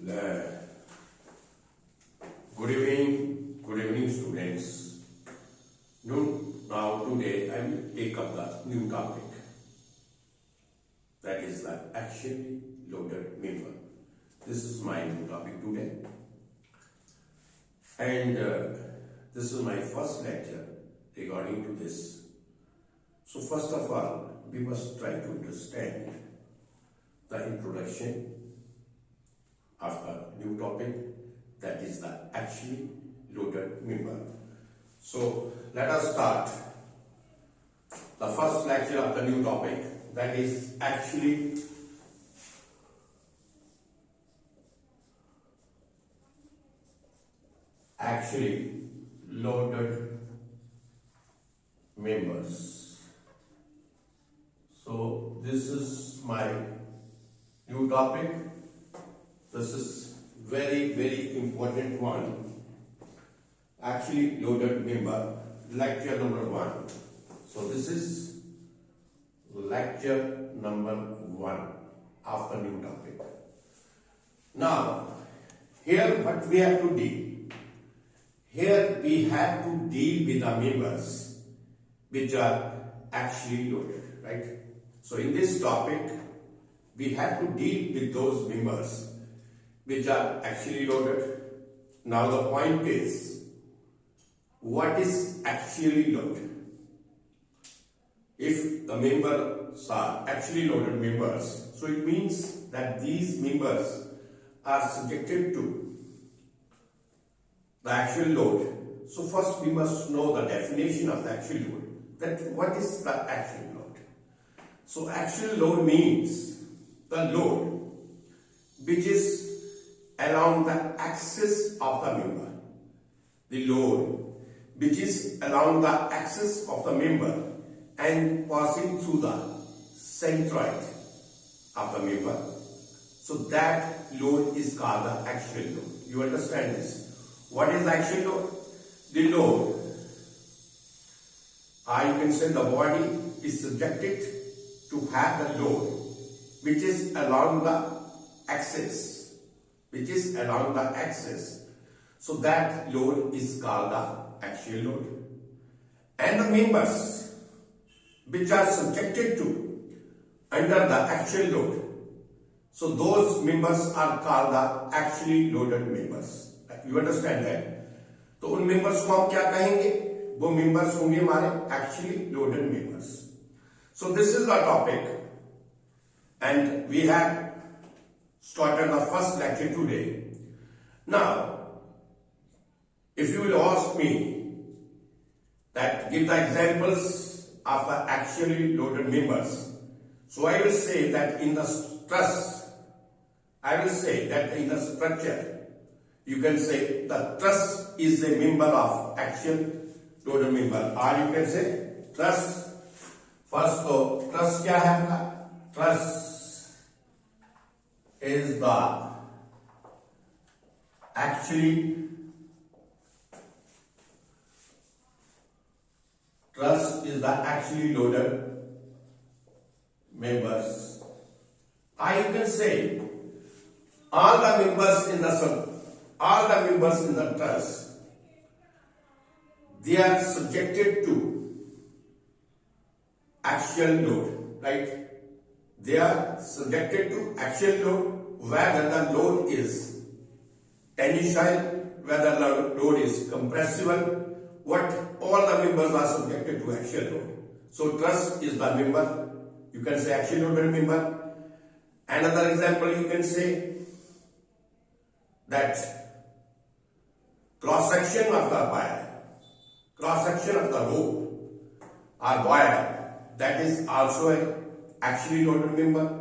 Uh, good evening, students. Now today I will take up the new topic, that is the actually loaded member. This is my new topic today, and this is my first lecture regarding to this. So first of all, we must try to understand the introduction of the new topic, that is the actually loaded member. So let us start the first lecture of the new topic, that is actually loaded members. So this is my new topic. This is very important one. Actually loaded member, lecture number 1. So this is lecture number 1 of the new topic. Now, here what we have to deal. Here we have to deal with the members which are actually loaded, right? So in this topic, we have to deal with those members which are actually loaded. Now the point is, what is actually loaded? If the members are actually loaded members, so it means that these members are subjected to the actual load. So first we must know the definition of the actual load. That what is the actual load? So actual load means the load which is along the axis of the member. The load which is along the axis of the member and passing through the centroid of the member. So that load is called the actual load. You understand this? What is the actual load? The load, you can say the body is subjected to have the load which is along the axis. So that load is called the actual load. And the members which are subjected to under the actual load, so those members are called the actually loaded members. You understand that? तो उन members को हम क्या कहेंगे? वो members होंगे हमारे actually loaded members. So this is the topic, and we have started the first lecture today. Now, if you will ask me that give the examples of the actually loaded members, so I will say that in the structure, you can say the truss is a member of actual loaded member, or you can say truss. First, तो truss क्या है आपका? Truss is the actually loaded members. Or you can say all the members in the truss, they are subjected to axial load, right? They are subjected to axial load, whether the load is tensile, whether the load is compressible, what all the members are subjected to axial load. So truss is the member, you can say axial loaded member. Another example, you can say that cross section of the wire, cross section of the rope or wire, that is also a actually loaded member.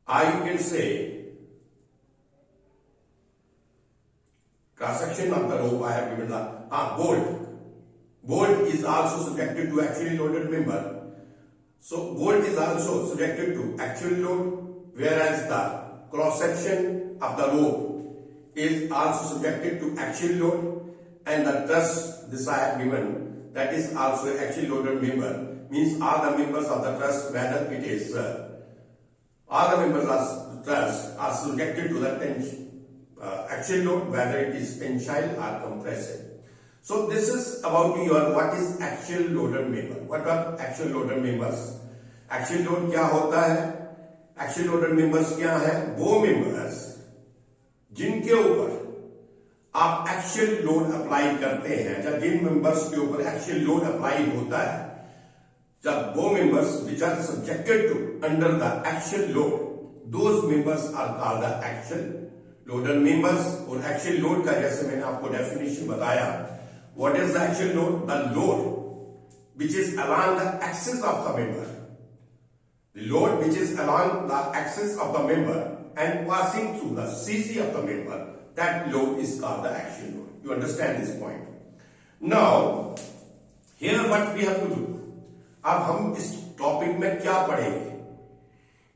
Or you can say cross section of the rope, I have given the bolt. Bolt is also subjected to actually loaded member. So bolt is also subjected to actual load, whereas the cross section of the rope is also subjected to actual load, and the truss, this I have given, that is also actually loaded member. Means all the members of the truss, whether it is all the members are subjected to the axial load, whether it is tensile or compressive. So this is about your what is axial loaded member. What are axial loaded members? Axial load क्या होता है? Axial loaded members क्या है? वो members जिनके ऊपर आप axial load apply करते हैं, जब जिन मेंबर्स के ऊपर एक्शियल लोड अप्लाई होता है, जब वो members which are subjected to under the axial load, those members are called the axial loader members. और एक्शियल लोड का जैसे मैंने आपको डेफिनेशन बताया, what is the axial load? The load which is along the axis of the member, the load which is along the axis of the member and passing through the CC of the member, that load is called the axial load. You understand this point? Now, here what we have to do? अब हम इस topic में क्या पढ़ेंगे?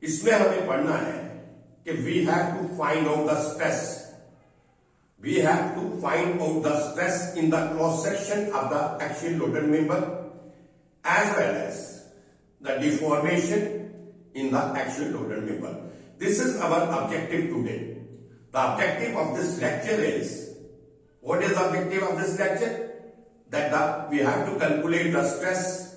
इसमें हमें पढ़ना है कि we have to find out the stress. We have to find out the stress in the cross section of the axial loaded member as well as the deformation in the axial loaded member. This is our objective today. The objective of this lecture is, what is the objective of this lecture? That we have to calculate the stress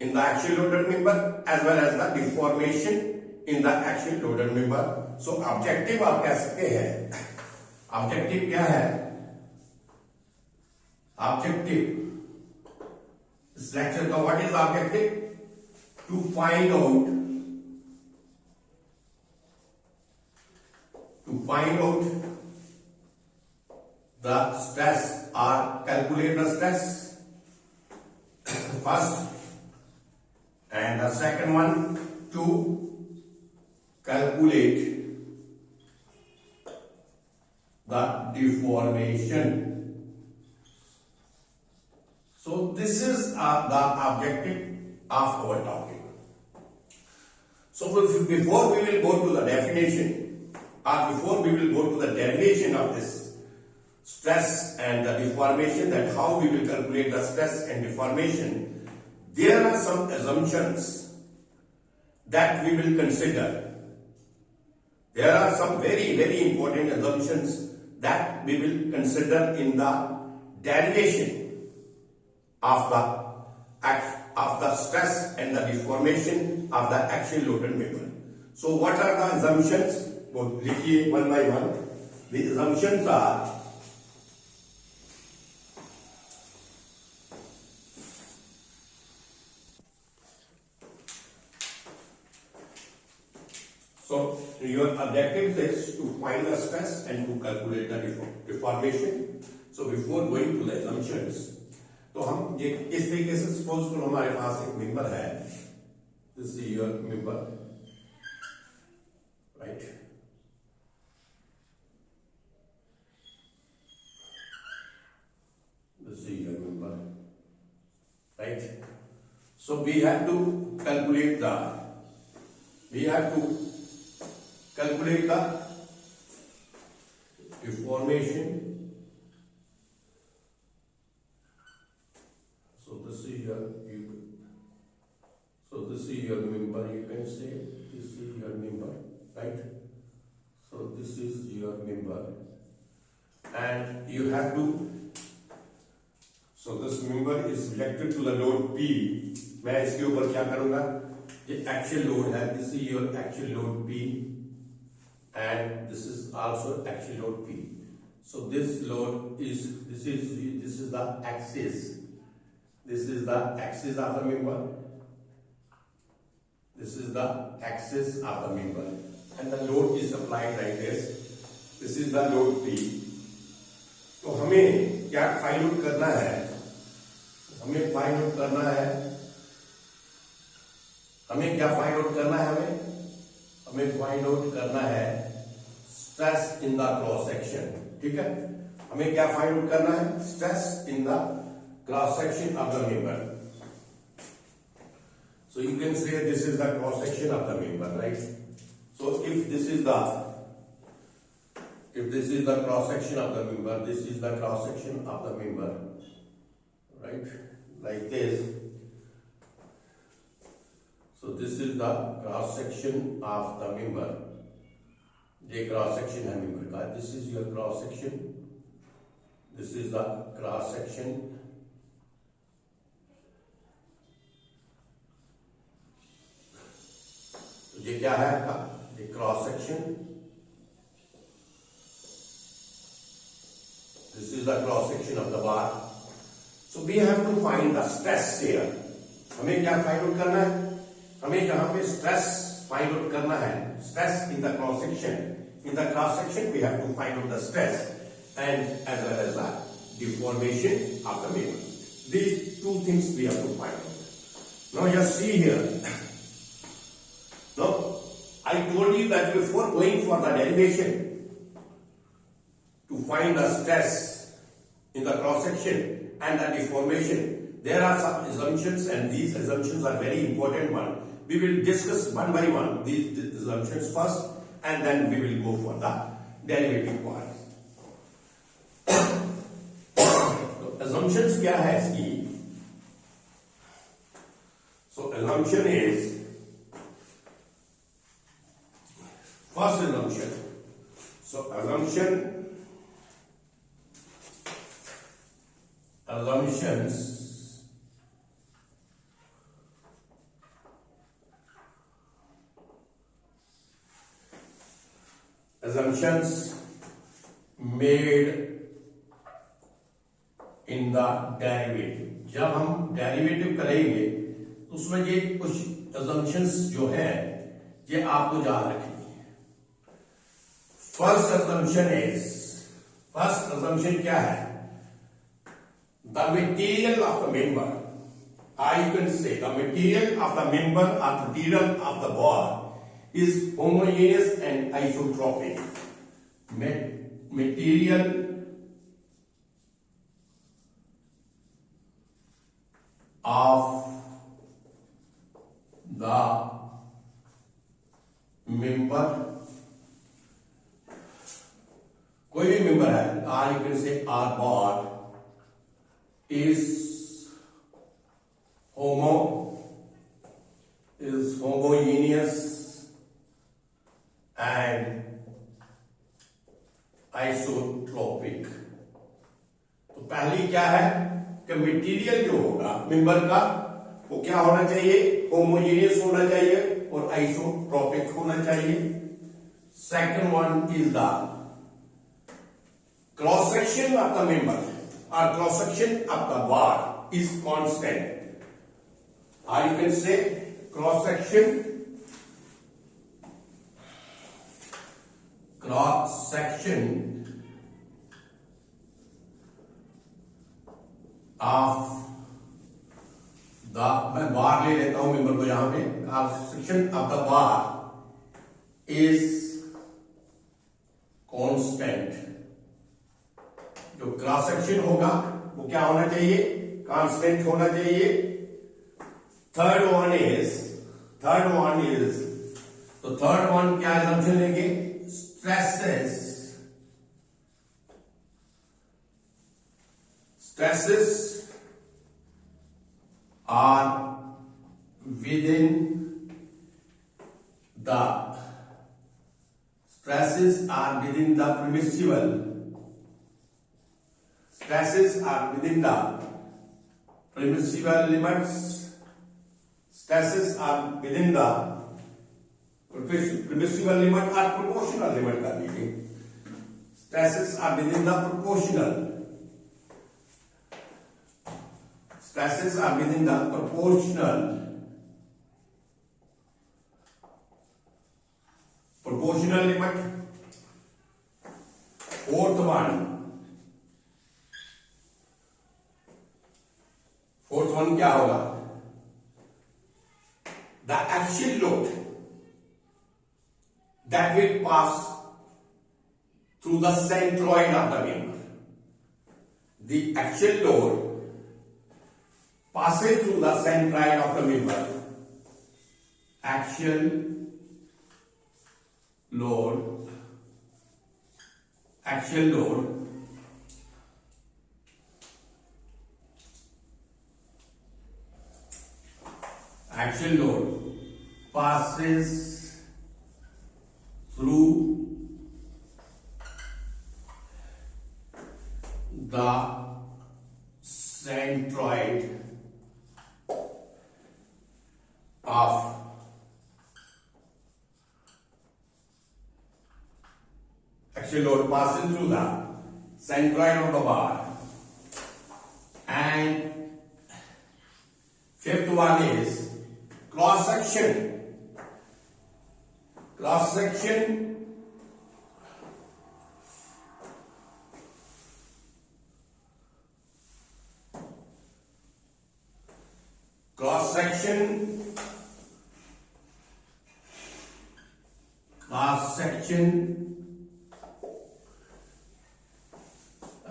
in the axial loaded member as well as the deformation in the axial loaded member. So objective आप कह सकते हैं, objective क्या है? Objective इस lecture का what is the objective? To find out the stress or calculate the stress first, and the second one to calculate the deformation. So this is the objective of our topic. So before we will go to the definition, or before we will go to the derivation of this stress and the deformation, that how we will calculate the stress and deformation, there are some assumptions that we will consider. There are some very, very important assumptions that we will consider in the derivation of the stress and the deformation of the axial loaded member. So what are the assumptions? वो लिखिए one by one. The assumptions are, so your objective is to find the stress and to calculate the deformation. So before going to the assumptions, तो हम ये इस तरीके से suppose करो हमारे पास एक मेंबर है, this is your member, right? Right? So we have to calculate the deformation. So this is your member, you can say this is your member, right? So this is your member, and you have to, so this member is subjected to the load P. मैं इसके ऊपर क्या करूंगा? ये axial load है, this is your axial load P, and this is also axial load P. So this load is this is the axis. This is the axis of the member. This is the axis of the member, and the load is applied like this. This is the load P. तो हमें क्या find out करना है? हमें find out करना है, हमें क्या फाइंड आउट करना है? हमें फाइंड आउट करना है stress in the cross section. ठीक है, हमें क्या फाइंड आउट करना है? Stress in the cross section of the member. So you can say this is the cross section of the member, right? So if this is the cross section of the member, this is the cross section of the member, right? Like this. So So this is the cross section of the member. ये cross section है member का. This is your cross section. This is the cross section. ये क्या है आपका? ये cross section. This is the cross section of the bar. So we have to find the stress here. हमें क्या find out करना है? हमें यहां पे स्ट्रेस फाइंड आउट करना है. Stress in the cross section. In the cross section, we have to find out the stress and as well as the deformation of the member. These two things we have to find out. Now just see here. Now I told you that before going for the derivation to find the stress in the cross section and the deformation, there are some assumptions and these assumptions are very important one. We will discuss one by one these assumptions first. And then we will go for the derivative part. So assumptions क्या है इसकी? So assumption is first assumption. So assumptions made in the derivative. जब हम derivative करेंगे तो उसमें ये कुछ assumptions जो है ये आपको याद रखनी है. फर्स्ट assumption क्या है? The material of the member, I can say the material of the member or material of the bar is homogeneous and isotropic. Material of the member, कोई भी member है, or you can say R bar is homogeneous and isotropic. तो पहली क्या है कि material जो होगा मेंबर का वो क्या होना चाहिए? होमोजेनियस होना चाहिए और आइसोट्रोपिक होना चाहिए. Second one is the cross section of the member और cross section of the bar is constant. और you can say cross section of the, मैं बार ले लेता हूं मेंबर को यहां पे. Cross section of the bar is constant. जो क्रॉस सेक्शन होगा वो क्या होना चाहिए? कांस्टेंट होना चाहिए. थर्ड वन इज तो थर्ड वन क्या assumption लेंगे? Stresses are within the permissible. Stresses are within the permissible limits. Stresses are within the permissible limit or proportional limit कर लीजिए. Stresses are within the proportional. Stresses are within the proportional limit. Fourth one क्या होगा? The axial load that will pass through the centroid of the member. The axial load passes through the centroid of the member. Axial load passes through the centroid of axial load passing through the centroid of the bar. And fifth one is cross section. Cross section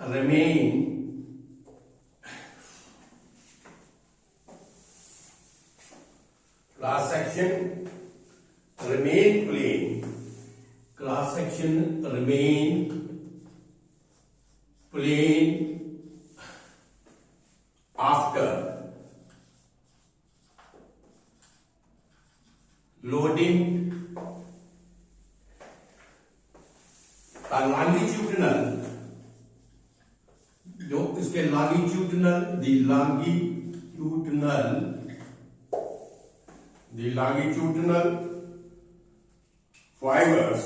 remain plane. Cross section remain plane after loading the longitudinal, जो इसके longitudinal fibers,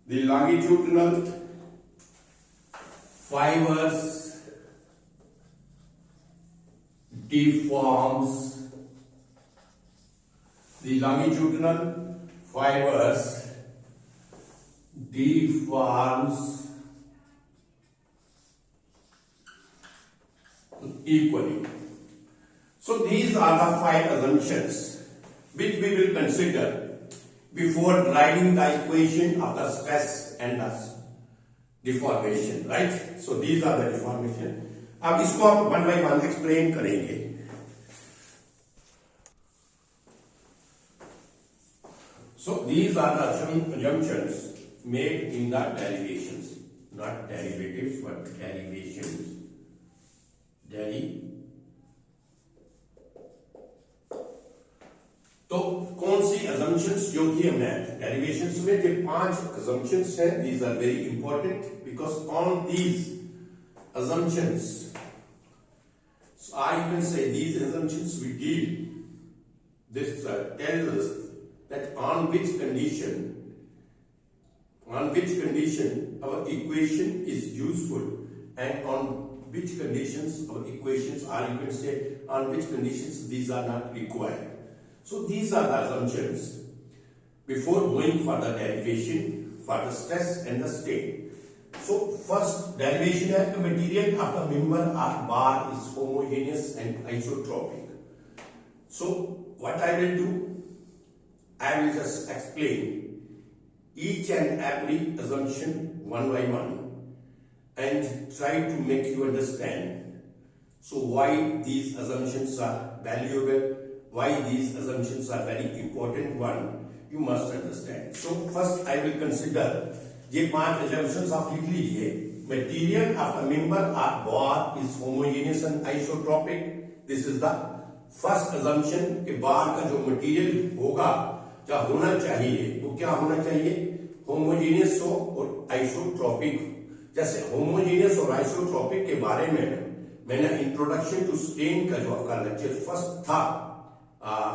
the longitudinal fibers deforms, the longitudinal fibers deforms equally. So these are the 5 assumptions which we will consider before deriving the equation of the stress and the deformation, right? So these are the deformation. अब इसको हम one by one explain करेंगे. So these are the assumptions made in the derivations, not derivatives but derivations. तो कौन सी assumptions जो थी हमने derivations में थे 5 assumptions हैं. These are very important because on these assumptions, so I can say these assumptions we deal. This tells us that on which condition our equation is useful and on which conditions our equations are, you can say, on which conditions these are not required. So these are the assumptions before going for the derivation for the stress and the strain. So first derivation है the material of the member or bar is homogeneous and isotropic. So what I will do, I will just explain each and every assumption one by one and try to make you understand. So why these assumptions are valuable, why these assumptions are very important one, you must understand. So first I will consider ये 5 assumptions आप लिख लीजिए. Material of a member or bar is homogeneous and isotropic. This is the first assumption कि bar का जो material होगा क्या होना चाहिए, वो क्या होना चाहिए, होमोजीनियस हो और आइसोट्रोपिक. जैसे होमोजीनियस और आइसोट्रोपिक के बारे में मैंने इंट्रोडक्शन टू स्ट्रेन का जो आपका लेक्चर फर्स्ट था,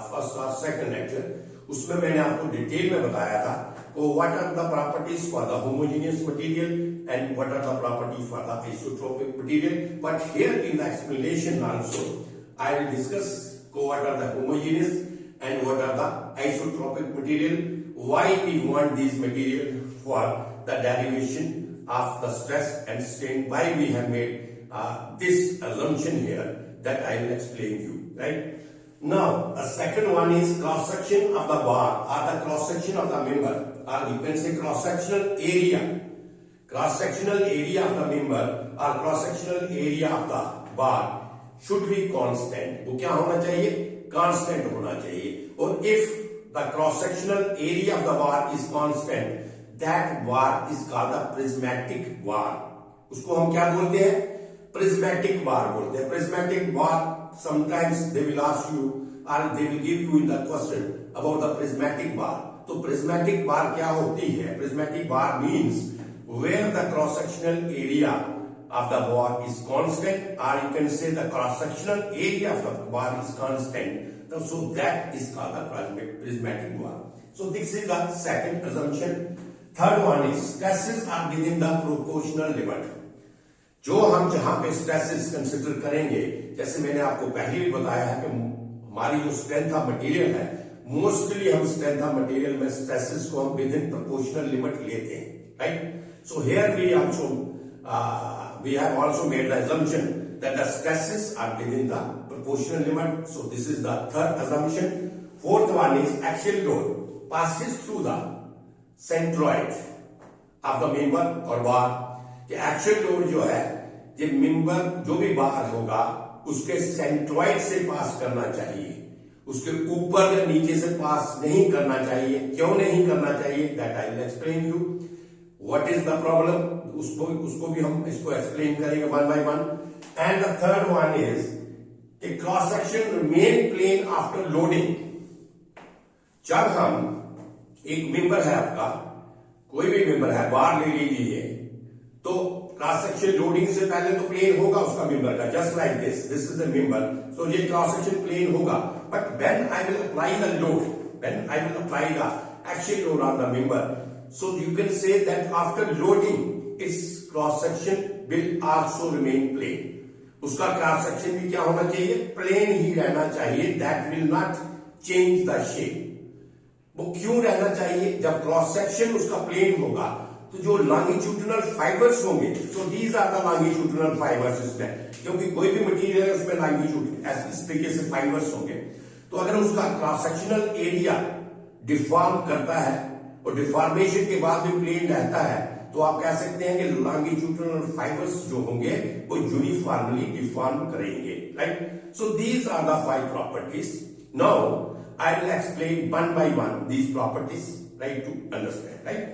फर्स्ट और सेकंड लेक्चर, उसमें मैंने आपको डिटेल में बताया था को what are the properties for the homogeneous material and what are the properties for the isotropic material. But here in the explanation also I will discuss को what are the homogeneous and what are the isotropic material, why we want these material for the derivation of the stress and strain, why we have made this assumption here, that I will explain you, right? Now a second one is cross section of the bar or the cross section of the member, or you can say cross sectional area. Cross sectional area of the member or cross sectional area of the bar should be constant. वो क्या होना चाहिए, constant होना चाहिए. और if the cross sectional area of the bar is constant, that bar is called the prismatic bar. उसको हम क्या बोलते हैं, प्रिज्मेटिक बार बोलते हैं. Prismatic bar sometimes they will ask you और they will give you in the question about the prismatic bar. तो prismatic bar क्या होती है? Prismatic bar means where the cross sectional area of the bar is constant, or you can say the cross sectional area of the bar is constant. So that is called the prismatic bar. So this is the second assumption. Third one is stresses are within the proportional limit. जो हम जहां पे stresses consider करेंगे, जैसे मैंने आपको पहले भी बताया है कि हमारी जो स्ट्रेंथ ऑफ मटेरियल है, मोस्टली हम स्ट्रेंथ ऑफ मटेरियल में स्ट्रेसेस को हम विद इन प्रोपोर्शनल लिमिट लेते हैं, right? So here we have also made the assumption that the stresses are within the proportional limit. So this is the third assumption. Fourth one is axial load passes through the centroid of the member or bar. कि axial load जो है, ये member जो भी बार होगा उसके centroid से पास करना चाहिए, उसके ऊपर या नीचे से पास नहीं करना चाहिए. क्यों नहीं करना चाहिए? That I will explain you. What is the problem, उसको भी हम इसको एक्सप्लेन करेंगे one by one. And the third one is a cross section remain plane after loading. जब हम एक मेंबर है आपका, कोई भी मेंबर है, बार ले लीजिए, तो क्रॉस सेक्शन लोडिंग से पहले तो प्लेन होगा उसका मेंबर का, just like this is the member. So ये क्रॉस सेक्शन प्लेन होगा, but when I will apply the load, when I will apply the axial load on the member, so you can say that after loading its cross section will also remain plane. उसका cross section भी क्या होना चाहिए? Plane ही रहना चाहिए. That will not change the shape. वो क्यों रहना चाहिए? जब क्रॉस सेक्शन उसका प्लेन होगा तो जो लॉन्गिट्यूडिनल फाइबर्स होंगे, तो these are the longitudinal fibres इसमें, क्योंकि कोई भी मटेरियल है उसमें लॉन्गिट्यूड इस तरीके से फाइबर्स होंगे. तो अगर उसका क्रॉस सेक्शनल एरिया डिफॉर्म करता है और डिफॉर्मेशन के बाद भी प्लेन रहता है, तो आप कह सकते हैं कि लॉन्गिट्यूडिनल फाइबर्स जो होंगे वो यूनिफॉर्मली डिफॉर्म करेंगे, right? So these are the 5 properties. Now I will explain one by one these properties, right, to understand, right?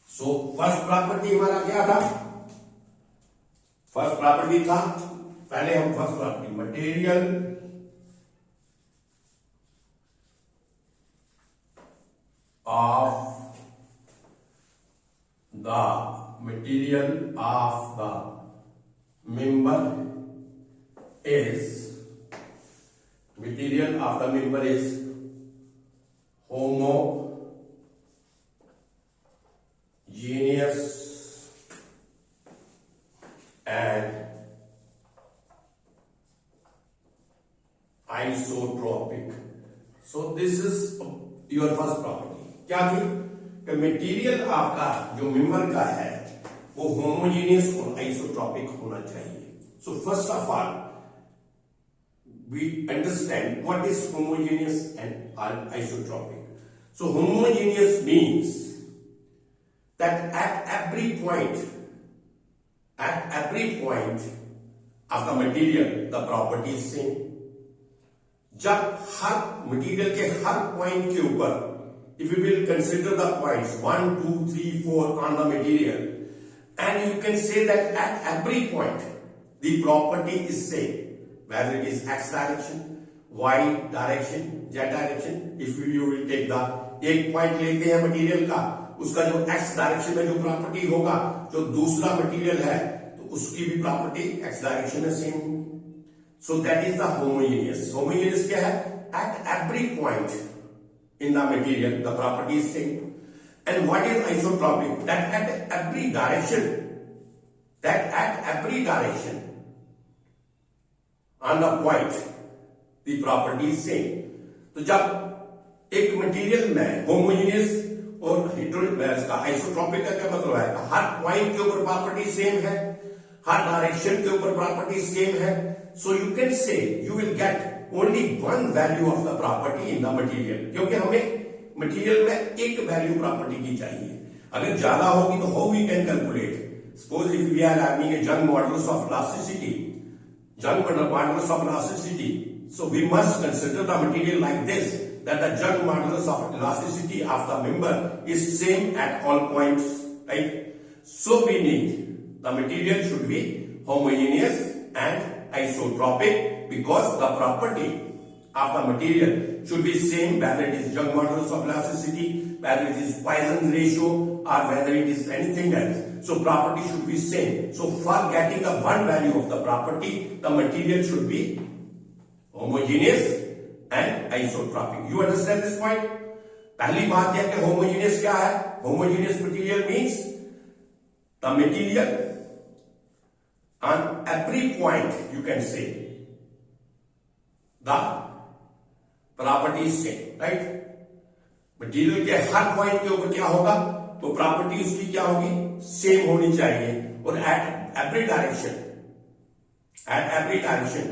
So first property हमारा क्या था? फर्स्ट प्रॉपर्टी था, पहले हम first property material of the member is homogeneous and isotropic. So this is your first property. क्या थी? कि material आपका जो मेंबर का है वो होमोजेनियस और आइसोट्रॉपिक होना चाहिए. So first of all we understand what is homogeneous and isotropic. So homogeneous means that at every point of the material the property is same. जब हर मटेरियल के हर पॉइंट के ऊपर, if you will consider the points 1, 2, 3, 4 on the material, and you can say that at every point the property is same, whether it is x direction, y direction, z direction. If you will take the एक point लेते हैं material का, उसका जो x direction में जो property होगा, जो दूसरा मटेरियल है तो उसकी भी प्रॉपर्टी x डायरेक्शन में same. So that is the homogeneous. Homogeneous क्या है? At every point in the material the property is same. And what is isotropic? That at every direction on the point the property is same. तो जब एक material में homogeneous और heterogeneous का isotropic का क्या मतलब है? हर पॉइंट के ऊपर प्रॉपर्टी सेम है, हर डायरेक्शन के ऊपर प्रॉपर्टी सेम है. सो यू कैन से you will get only one value of the property in the material, क्योंकि हमें मटेरियल में एक वैल्यू प्रॉपर्टी की चाहिए. अगर ज्यादा होगी तो how we can calculate? Suppose if we are having a Young modulus of elasticity, so we must consider the material like this, that the Young modulus of elasticity of the member is same at all points, right? So we need the material should be homogeneous and isotropic, because the property of the material should be same whether it is Young modulus of elasticity, whether it is Poisson ratio, or whether it is anything else. So property should be same. So for getting the one value of the property, the material should be homogeneous and isotropic. You understand this point? पहली बात यह कि homogeneous क्या है? Homogeneous material means the material on every point, you can say, the property is same, right? Material के हर point के ऊपर क्या होगा, तो प्रॉपर्टी उसकी क्या होगी, सेम होनी चाहिए, और at every direction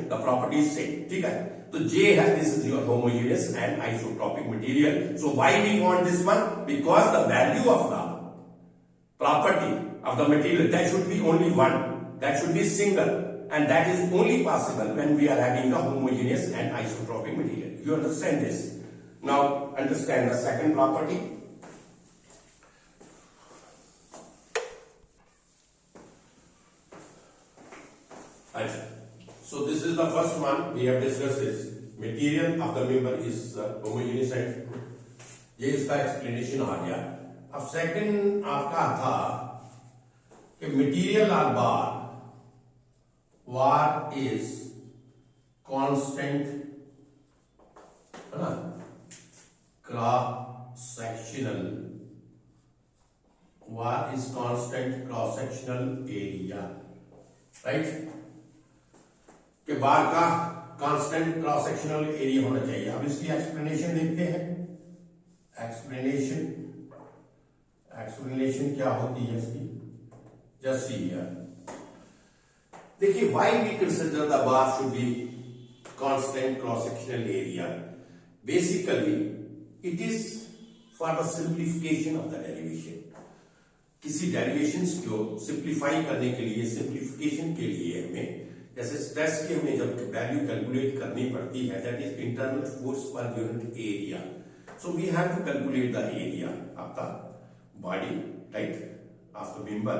the property is same. ठीक है, तो जे है, this is your homogeneous and isotropic material. So why we want this one? Because the value of the property of the material that should be only one, that should be single, and that is only possible when we are having a homogeneous and isotropic material. You understand this? Now understand the second property. So this is the first one we have discussed. Is material of the member is homogeneous and ये इसका explanation आ गया. अब second आपका था कि material or bar is constant cross-sectional. Var is constant cross-sectional area, right? कि बार का constant cross sectional area होना चाहिए. अब इसकी एक्सप्लेनेशन देखते हैं. एक्सप्लेनेशन क्या होती है इसकी? Just see here. देखिए, why we consider the bar should be constant cross sectional area. Basically it is for the simplification of the derivation. किसी डेरिवेशंस को सिंप्लीफाई करने के लिए, सिंप्लीफिकेशन के लिए हमें, जैसे स्ट्रेस की हमें जब वैल्यू कैलकुलेट करनी पड़ती है, that is internal force per unit area. So we have to calculate the area of the body, right, of the member.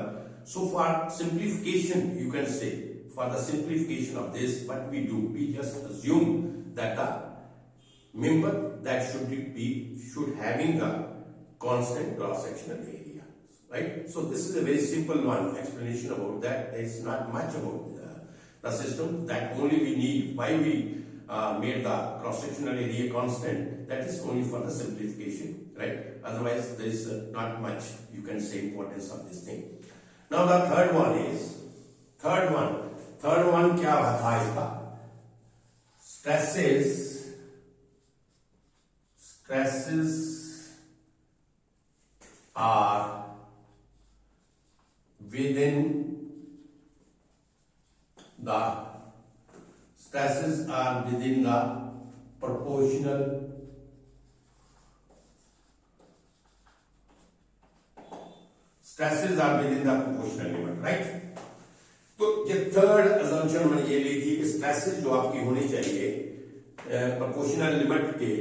So for simplification, you can say, for the simplification of this, what we do, we just assume that the member that should having the constant cross-sectional area, right? So this is a very simple one explanation about that. There is not much about the system. That only we need. Why we made the cross-sectional area constant? That is only for the simplification, right? Otherwise, there is not much, you can say, importance of this thing. Now the third one is, third one क्या था इसका? Stresses are within the proportional limit, right? तो ये third assumption मैंने ये ली थी कि stresses जो आपकी होनी चाहिए प्रोपोर्शनल लिमिट के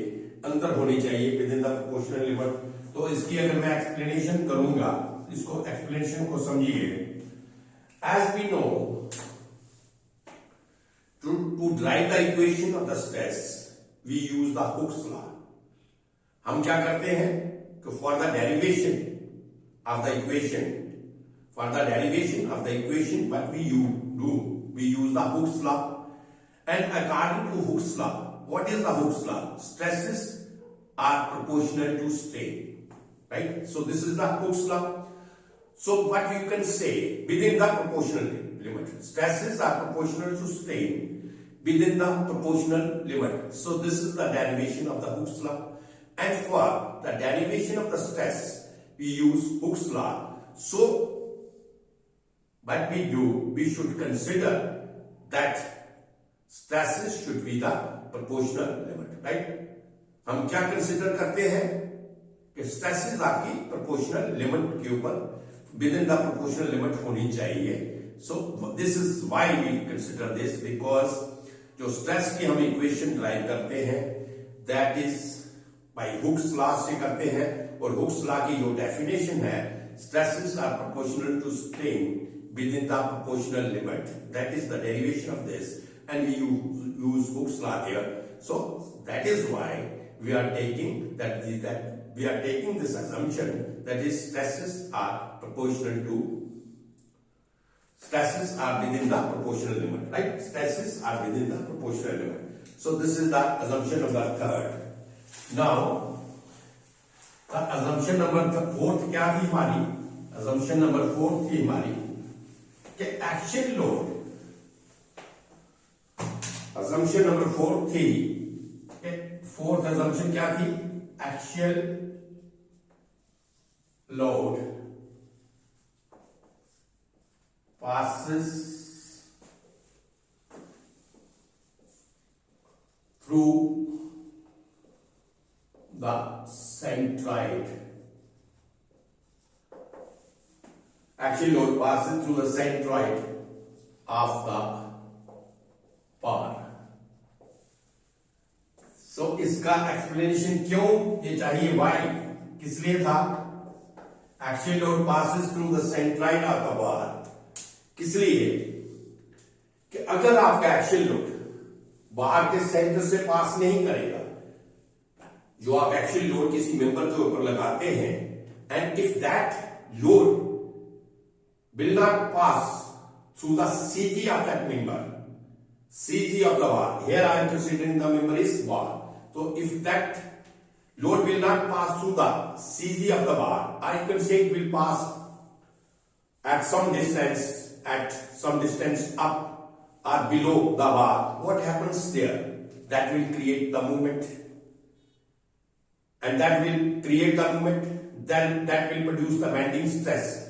अंदर होनी चाहिए, with in the proportional limit. तो इसकी अगर मैं एक्सप्लेनेशन करूंगा, इसको एक्सप्लेनेशन को समझिए. As we know, to derive the equation of the stress we use the Hooke's law. हम क्या करते हैं कि for the derivation of the equation, what we use the Hooke's law. And according to Hooke's law, what is the Hooke's law? Stresses are proportional to strain, right? So this is the Hooke's law. So what you can say, within the proportional limit, stresses are proportional to strain within the proportional limit. So this is the derivation of the Hooke's law. And for the derivation of the stress, we use Hooke's law. So what we do, we should consider that stresses should be the proportional limit, right? हम क्या consider करते हैं कि stresses आपकी proportional limit के ऊपर, within the proportional limit होनी चाहिए. So this is why we consider this, because जो स्ट्रेस की हम इक्वेशन ड्राइव करते हैं, that is by Hooke's law से करते हैं, और हुक्स लॉ की जो डेफिनेशन है, stresses are proportional to strain within the proportional limit. That is the derivation of this, and we use Hooke's law here. So that is why we are taking this assumption that is stresses are within the proportional limit, right? Stresses are within the proportional limit. So this is the assumption number third. Now the assumption number fourth क्या थी हमारी? Assumption number fourth थी हमारी कि action load, assumption number fourth थी कि fourth assumption क्या थी? Action load passes through the centroid. Axial load passes through the centroid of the bar. So इसका explanation क्यों ये चाहिए? Why? किस लिए था? Axial load passes through the centroid of the bar. किस लिए? कि अगर आपका axial load बार के सेंटर से पास नहीं करेगा, जो आप एक्शियल लोड किसी मेंबर के ऊपर लगाते हैं, and if that load will not pass through the CG of that member, CG of the bar. Here I am considering the member is bar. So if that load will not pass through the CG of the bar, I can say it will pass at some distance up or below the bar. What happens there? That will create the movement, and that will create the movement, then that will produce the bending stress.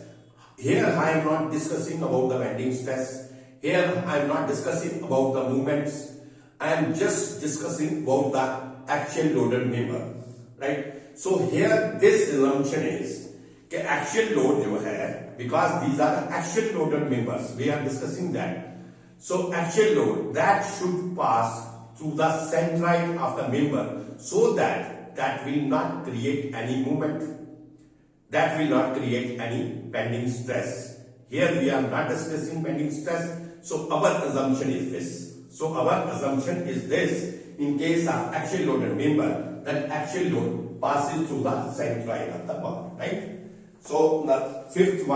Here I am not discussing about the bending stress. Here I am not discussing about the movements. I am just discussing about the axial loaded member, right? So here this assumption is that axial load जो है, because these are the axial loaded members, we are discussing that. So axial load that should pass through the centroid of the member, so that that will not create any movement. That will not create any bending stress. Here we are not discussing bending stress. So our assumption is this. So our assumption is this: in case of axial loaded member, that axial load passes through the centroid of the bar, right? So the fifth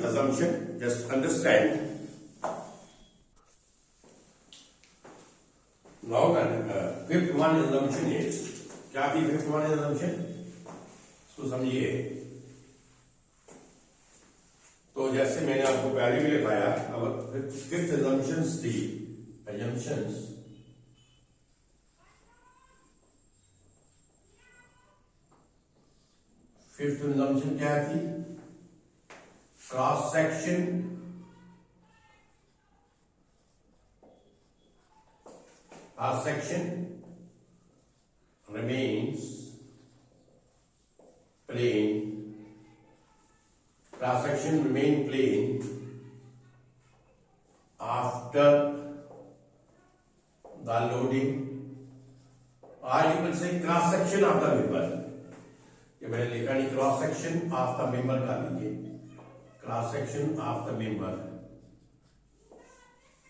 assumption, just understand. Now the fifth one assumption is, क्या थी fifth one assumption? तो समझिए. तो जैसे मैंने आपको पहले भी लिखाया, अब फिफ्थ assumptions थी, assumptions फिफ्थ assumption क्या थी? Cross section remains plane. Cross section remain plane after the loading, or you can say cross section of the member. ये मैंने लिखा नहीं, cross section of the member का लीजिए, cross section of the member,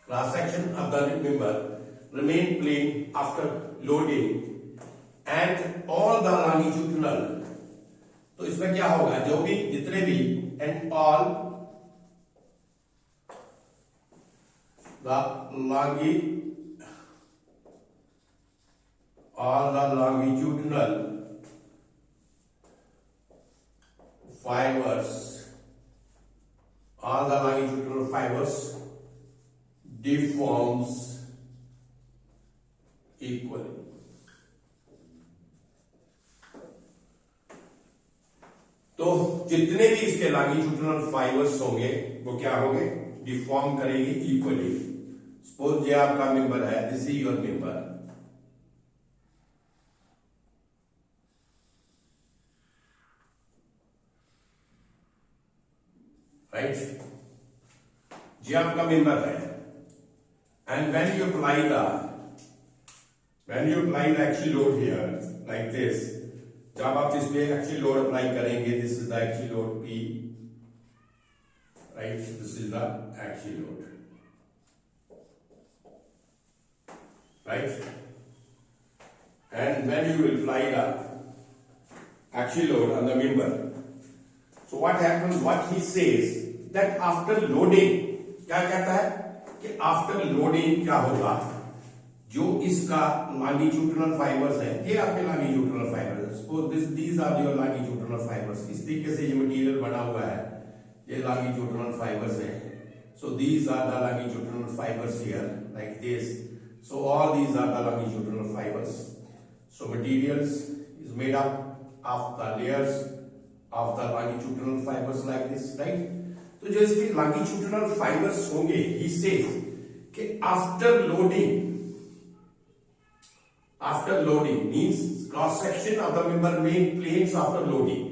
cross section of the member remain plane after loading and all the longitudinal. तो इसमें क्या होगा? जो भी जितने भी and all the longitudinal fibers deforms equally. तो जितने भी इसके लॉन्गिट्यूडिनल फाइबर्स होंगे वो क्या होंगे? डिफॉर्म करेंगे इक्वली. सपोज ये आपका मेंबर है, this is your member, right? ये आपका मेंबर है, and when you apply the axial load here like this, जब आप इस पे एक्चुअल लोड अप्लाई करेंगे, this is the actual load P, right, this is the actual load, right, and when you will apply the actual load on the member, so what happens, what he says that after loading, क्या कहता है कि after loading क्या होगा, जो इसका longitudinal fibers है, ये आपके longitudinal fibers, suppose these are your longitudinal fibers, इस तरीके से ये मटेरियल बना हुआ है, ये longitudinal fibers है, so these are the longitudinal fibers here like this. So all these are the longitudinal fibers. So materials is made up of the layers of the longitudinal fibers like this, right? तो जो इसके longitudinal fibers होंगे, he says कि after loading means cross section of the member main planes after loading.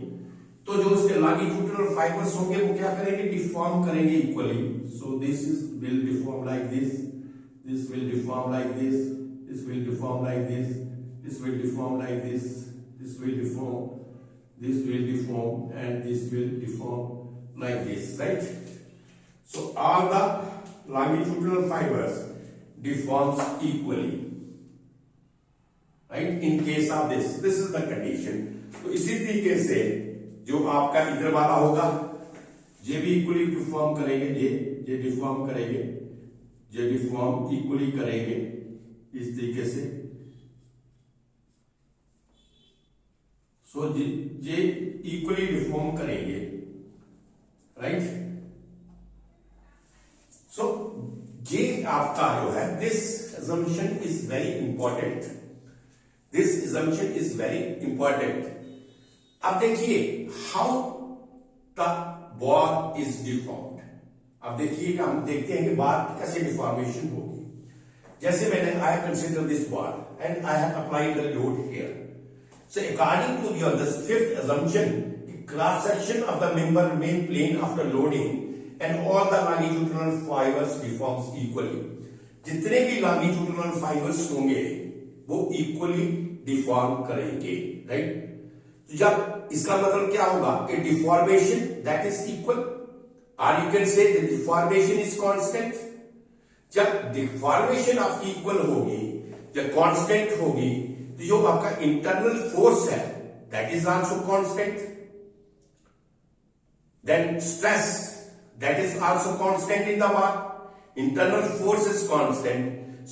तो जो इसके longitudinal fibers होंगे वो क्या करेंगे, deform करेंगे equally. So this will deform like this. This will deform like this, this will deform like this, this will deform like this, this will deform, this will deform, and this will deform like this, right? So all the longitudinal fibers deforms equally, right? In case of this is the condition. तो इसी तरीके से जो आपका इधर वाला होगा, ये भी इक्वली डिफॉर्म करेंगे, ये डिफॉर्म करेंगे, ये डिफॉर्म इक्वली करेंगे इस तरीके से, सो ये इक्वली डिफॉर्म करेंगे, राइट। सो ये आपका जो है, this assumption is very important, this assumption is very important। अब देखिए how the bar is deformed. अब देखिए हम देखते हैं कि बार कैसे डिफॉर्मेशन होगी। जैसे मैंने I consider this bar and I have applied the load here, so according to your this fifth assumption, cross section of the member main plane after loading and all the longitudinal fibres deforms equally. जितने भी longitudinal fibres होंगे वो equally deform करेंगे, right. तो जब इसका मतलब क्या होगा कि deformation that is equal, or you can say the deformation is constant। जब डिफॉर्मेशन आपकी इक्वल होगी, जब कांस्टेंट होगी, तो जो आपका इंटरनल फोर्स है that is also constant, then stress that is also constant in the bar. Internal force is constant,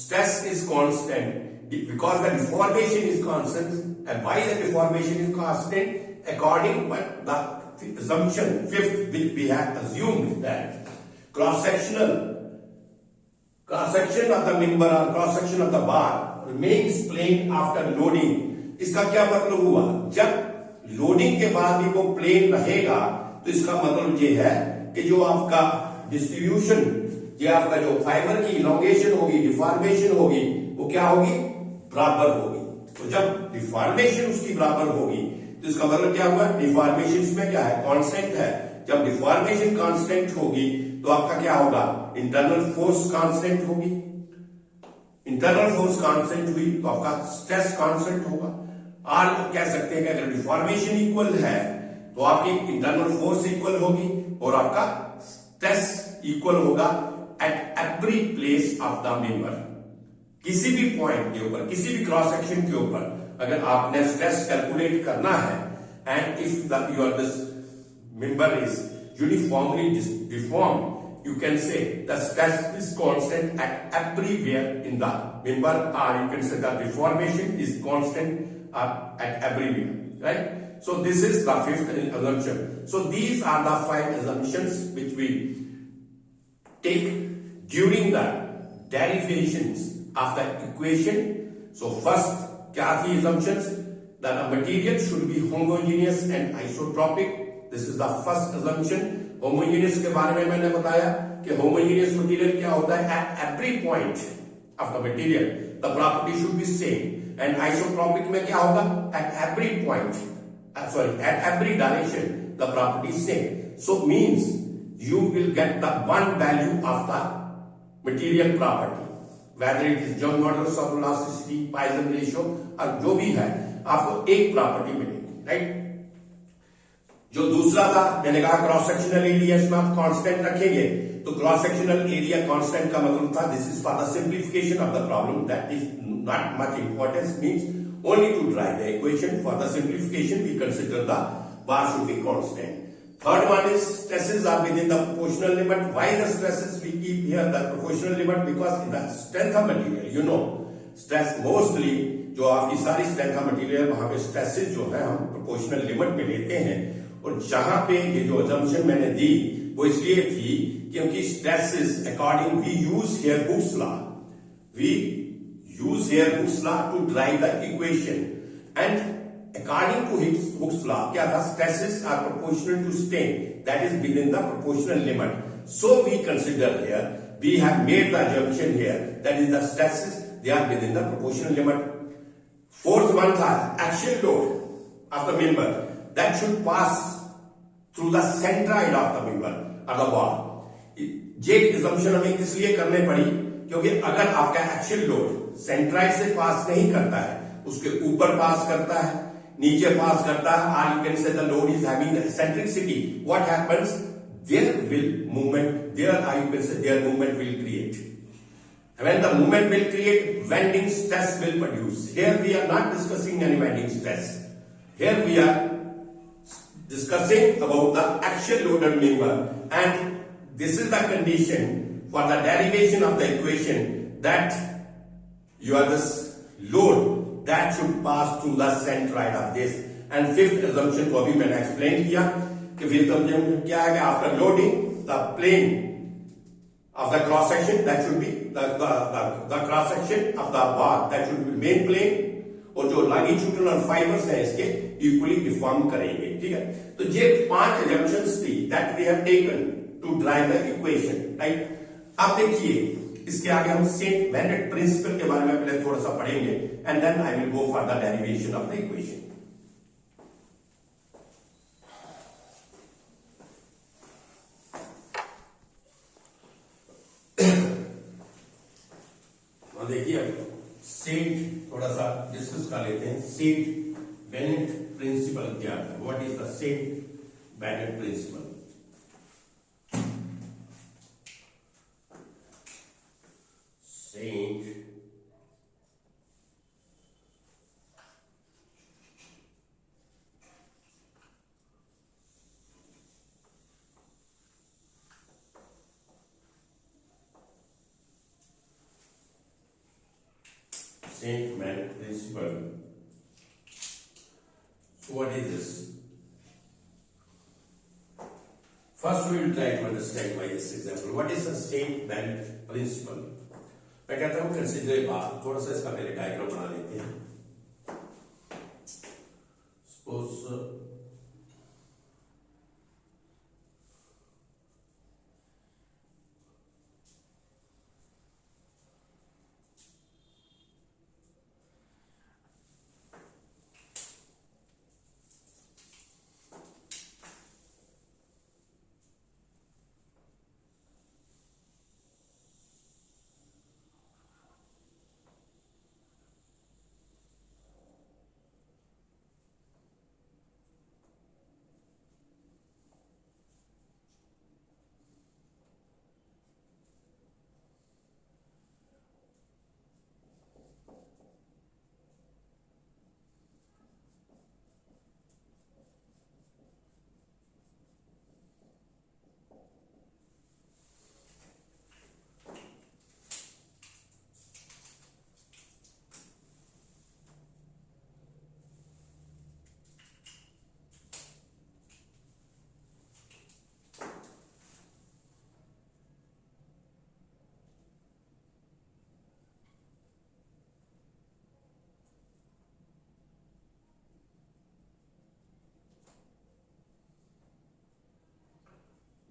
stress is constant, because the deformation is constant, and why the deformation is constant? According to the assumption fifth, which we have assumed that cross section of the member or cross section of the bar remains plane after loading। इसका क्या मतलब हुआ, जब loading के बाद भी वो plane रहेगा, तो इसका मतलब ये है कि जो आपका डिस्ट्रीब्यूशन, ये आपका जो फाइबर की इलोंगेशन होगी, डिफॉर्मेशन होगी, वो क्या होगी, बराबर होगी। तो जब डिफॉर्मेशन उसकी बराबर होगी तो इसका मतलब क्या हुआ, डिफॉर्मेशन इसमें क्या है, कांस्टेंट है। जब डिफॉर्मेशन कांस्टेंट होगी तो आपका क्या होगा, इंटरनल फोर्स कांस्टेंट होगी। इंटरनल फोर्स कांस्टेंट हुई तो आपका स्ट्रेस कांस्टेंट होगा। और कह सकते हैं कि अगर डिफॉर्मेशन इक्वल है तो आपकी इंटरनल फोर्स इक्वल होगी और आपका स्ट्रेस इक्वल होगा at every place of the member. किसी भी पॉइंट के ऊपर, किसी भी क्रॉस सेक्शन के ऊपर अगर आपने स्ट्रेस कैलकुलेट करना है, and if your this member is uniformly deformed, you can say the stress is constant at everywhere in the member, or you can say the deformation is constant at everywhere, right? So this is the fifth assumption. So these are the 5 assumptions which we take during the derivations of the equation. So first, क्या थी assumptions? That a material should be homogeneous and isotropic. This is the first assumption. Homogeneous के बारे में मैंने बताया कि homogeneous material क्या होता है, at every point of the material the property should be same. And isotropic में क्या होगा, at every point, sorry at every direction the property same. So means you will get the one value of the material property, whether it is Young modulus of elasticity, Poisson ratio, और जो भी है आपको एक property मिलेगी। Right. जो दूसरा था, मैंने कहा क्रॉस सेक्शनल एरिया इसमें आप कांस्टेंट रखेंगे, तो क्रॉस सेक्शनल एरिया कांस्टेंट का मतलब था this is for the simplification of the problem, that is not much importance, means only to derive the equation, for the simplification we consider the bar should be constant. Third one is stresses are within the proportional limit. Why the stresses we keep here the proportional limit? Because in the strength of material, you know, stress mostly जो आपकी सारी strength of material वहां पे stresses जो है हम proportional limit में लेते हैं। और जहां पे ये जो अजम्पशन मैंने दी वो इसलिए थी क्योंकि stresses according we use here Hooke's law, we use here Hooke's law to derive the equation, and according to Hooke's law क्या था, stresses are proportional to strain, that is within the proportional limit. So we consider here, we have made the assumption here, that is the stresses they are within the proportional limit. Fourth one था axial load of the member that should pass through the centroid of the member or the bar. ये assumption हमें इसलिए करने पड़ी क्योंकि अगर आपका axial load centroid से पास नहीं करता है, उसके ऊपर पास करता है, नीचे पास करता है, or you can say the load is having the eccentricity, what happens, their movement will create. When the movement will create, bending stress will produce. Here we are not discussing any bending stress. Here we are discussing about the axial loaded member, and this is the condition for the derivation of the equation that you are this load that should pass through the centroid of this. And fifth assumption को अभी मैंने explain किया कि fifth assumption क्या है कि after loading the plane of the cross section that should be the cross section of the bar that should be main plane, और जो longitudinal fibers हैं इसके equally deform करेंगे, ठीक है। तो ये 5 assumptions थी that we have taken to drive the equation, right? अब देखिए इसके आगे हम सेंट बेनेट प्रिंसिपल के बारे में पहले थोड़ा सा पढ़ेंगे, and then I will go for the derivation of the equation. देखिए अब सेंट थोड़ा सा डिस्कस कर लेते हैं। सेंट बेनेट प्रिंसिपल क्या है, what is the Saint Benet principle? Saint Benet principle. So what is this? First we will try to understand by this example. What is the Saint Benet principle? मैं कहता हूं consider बात, थोड़ा सा इसका पहले डायग्राम बना लेते हैं। सपोज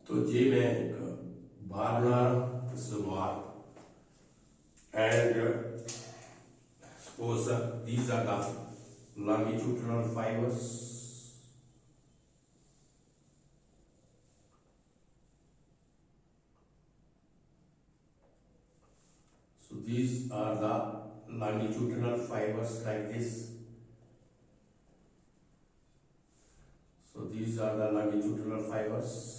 तो ये मैं बार बना रहा हूं, this is bar, and suppose these are the longitudinal fibers. So these are the longitudinal fibers like this, these are the longitudinal fibers.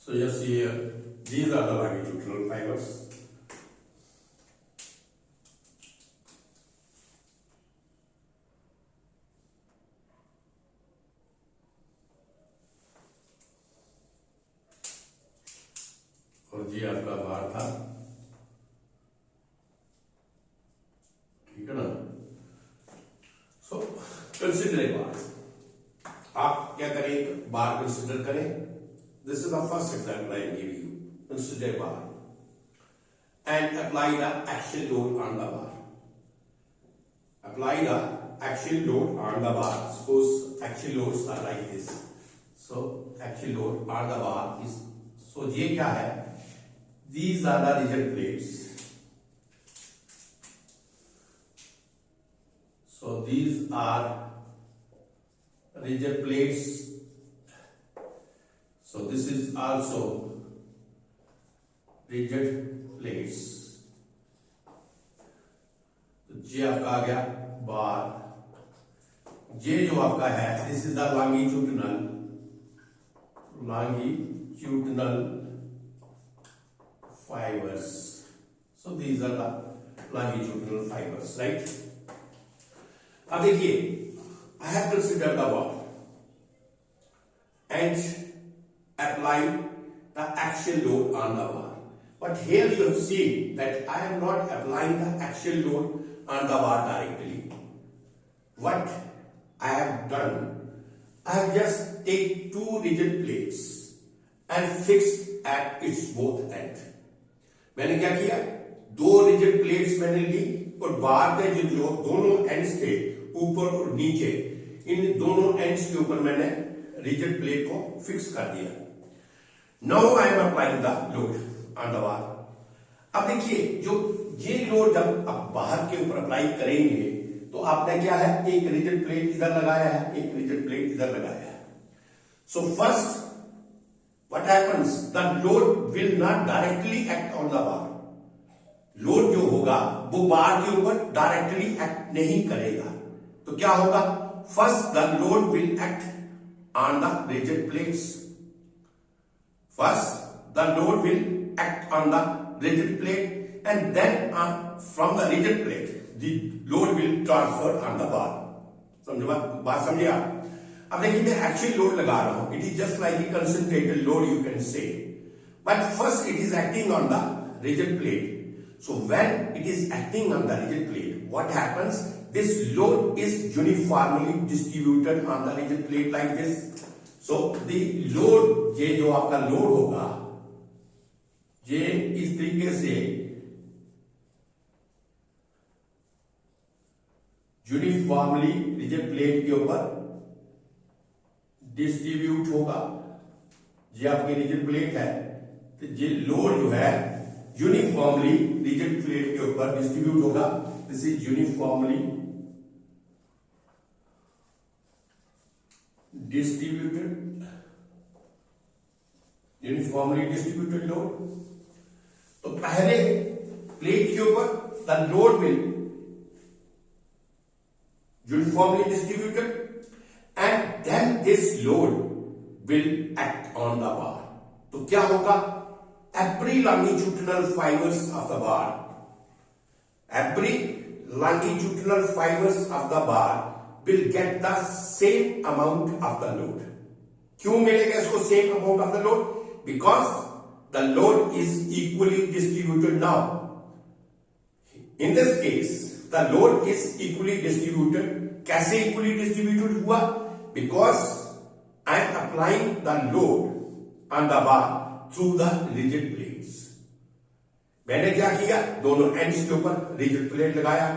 So you see here, these are the longitudinal fibers. और ये आपका बार था, ठीक है ना। So consider a बार, आप क्या करें, एक बार कंसिडर करें। This is the first example I am giving you. Consider a bar and apply the axial load on the bar. Apply the axial load on the bar. Suppose axial loads are like this. So axial load on the bar is, so ये क्या है? These are the rigid plates. So these are rigid plates. So this is also rigid plates. तो ये आपका आ गया बार, ये जो आपका है, this is the longitudinal fibers. So these are the longitudinal fibers, right? अब देखिए, I have considered the bar and apply the axial load on the bar. But here you have seen that I am not applying the axial load on the bar directly. What I have done, I have just take two rigid plates and fixed at its both ends. मैंने क्या किया, दो rigid plates मैंने ली और बार के जो दोनों ends थे, ऊपर और नीचे, इन दोनों ends के ऊपर मैंने rigid plate को फिक्स कर दिया। Now I am applying the load on the bar. अब देखिए, जो ये लोड जब आप बाहर के ऊपर अप्लाई करेंगे तो आपने क्या है, एक रिजिड प्लेट इधर लगाया है, एक रिजिड प्लेट इधर लगाया है। So first what happens, the load will not directly act on the bar. Load जो होगा वो बार के ऊपर डायरेक्टली एक्ट नहीं करेगा। तो क्या होगा, first the load will act on the rigid plates. First, the load will act on the rigid plate and then from the rigid plate, the load will transfer on the bar. समझो बात समझे आप? अब देखिए, मैं actual load लगा रहा हूं, it is just like a concentrated load you can say, but first it is acting on the rigid plate. So when it is acting on the rigid plate, what happens? This load is uniformly distributed on the rigid plate like this. So the load, ये जो आपका load होगा, ये इस तरीके से uniformly rigid plate के ऊपर डिस्ट्रीब्यूट होगा। ये आपकी रिजिड प्लेट है, तो ये लोड जो है यूनिफॉर्मली रिजिड प्लेट के ऊपर डिस्ट्रीब्यूट होगा। This is uniformly distributed load. तो पहले प्लेट के ऊपर the load will uniformly distributed and then this load will act on the bar. तो क्या होगा, every longitudinal fibers of the bar, every longitudinal fibers of the bar will get the same amount of the load. क्यों मिलेगा इसको same amount of the load? Because the load is equally distributed now. In this case, the load is equally distributed. कैसे equally distributed हुआ? Because I am applying the load on the bar through the rigid plates. मैंने क्या किया, दोनों ends के ऊपर rigid plate लगाया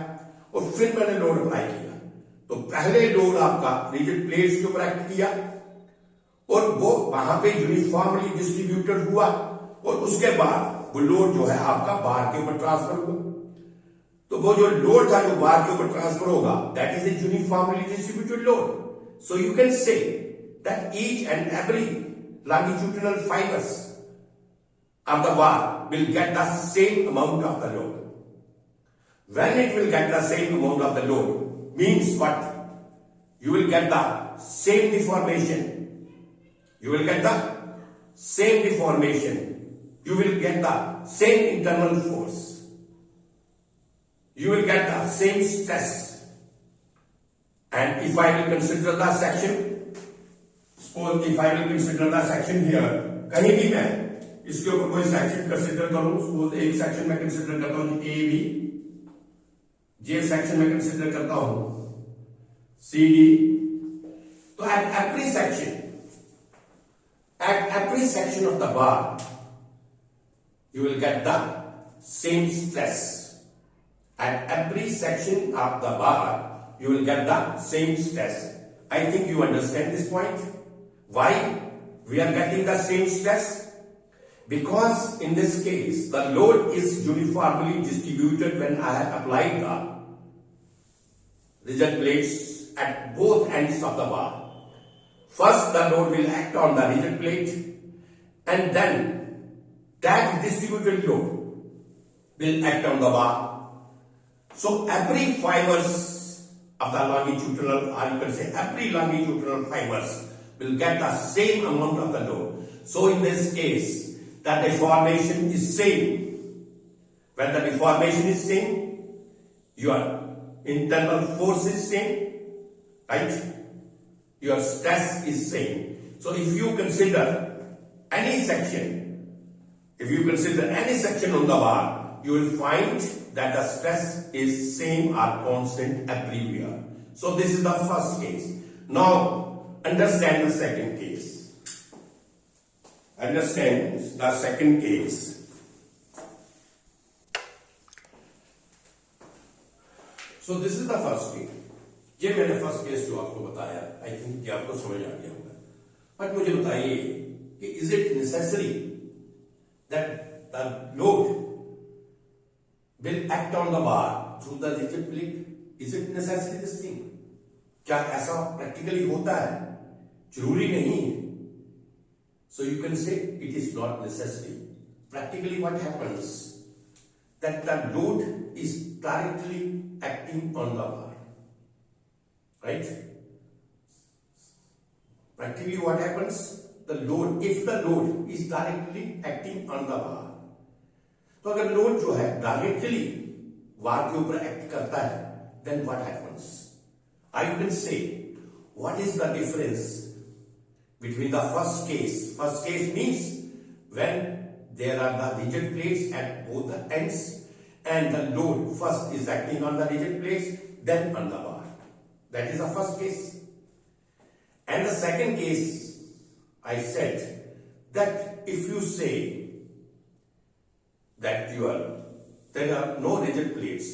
और फिर मैंने लोड अप्लाई किया। तो पहले लोड आपका रिजिड प्लेट्स के ऊपर एक्ट किया, और वो वहां पे यूनिफॉर्मली डिस्ट्रीब्यूटेड हुआ और उसके बाद वो लोड जो है आपका बार के ऊपर ट्रांसफर हुआ। तो वो जो लोड था जो बार के ऊपर ट्रांसफर होगा, that is a uniformly distributed load. So you can say that each and every longitudinal fibers of the bar will get the same amount of the load. When it will get the same amount of the load, means what? You will get the same deformation. You will get the same deformation. You will get the same internal force. You will get the same stress. And if I will consider the section, suppose if I will consider the section here, कहीं भी मैं इसके ऊपर कोई section consider करूं, suppose एक section में consider करता हूं ए बी, जे सेक्शन में कंसिडर करता हूं सी डी। तो at every section of the bar you will get the same stress. At every section of the bar you will get the same stress. I think you understand this point. Why we are getting the same stress? Because in this case the load is uniformly distributed when I have applied the rigid plates at both ends of the bar. First the load will act on the rigid plate and then that distributed load will act on the bar. So every fibers of the longitudinal, or you can say every longitudinal fibers will get the same amount of the load. So in this case, the deformation is same. When the deformation is same, your internal force is same, right? Your stress is same. So if you consider any section, on the bar, you will find that the stress is same or constant everywhere. So this is the first case. Now understand the second case. So this is the first case. ये मैंने first case जो आपको बताया, I think ये आपको समझ आ गया होगा। बट मुझे बताइए कि is it necessary that the load will act on the bar through the rigid plate? Is it necessary this thing? क्या ऐसा प्रैक्टिकली होता है? जरूरी नहीं है. So you can say it is not necessary. Practically what happens? That the load is directly acting on the bar. Right? Practically what happens? If the load is directly acting on the bar, तो अगर load जो है directly वार के ऊपर act करता है, then what happens? I can say what is the difference between the first case means when there are the rigid plates at both the ends and the load first is acting on the rigid plates then on the bar. That is the first case. And the second case I said that if you say that there are no rigid plates,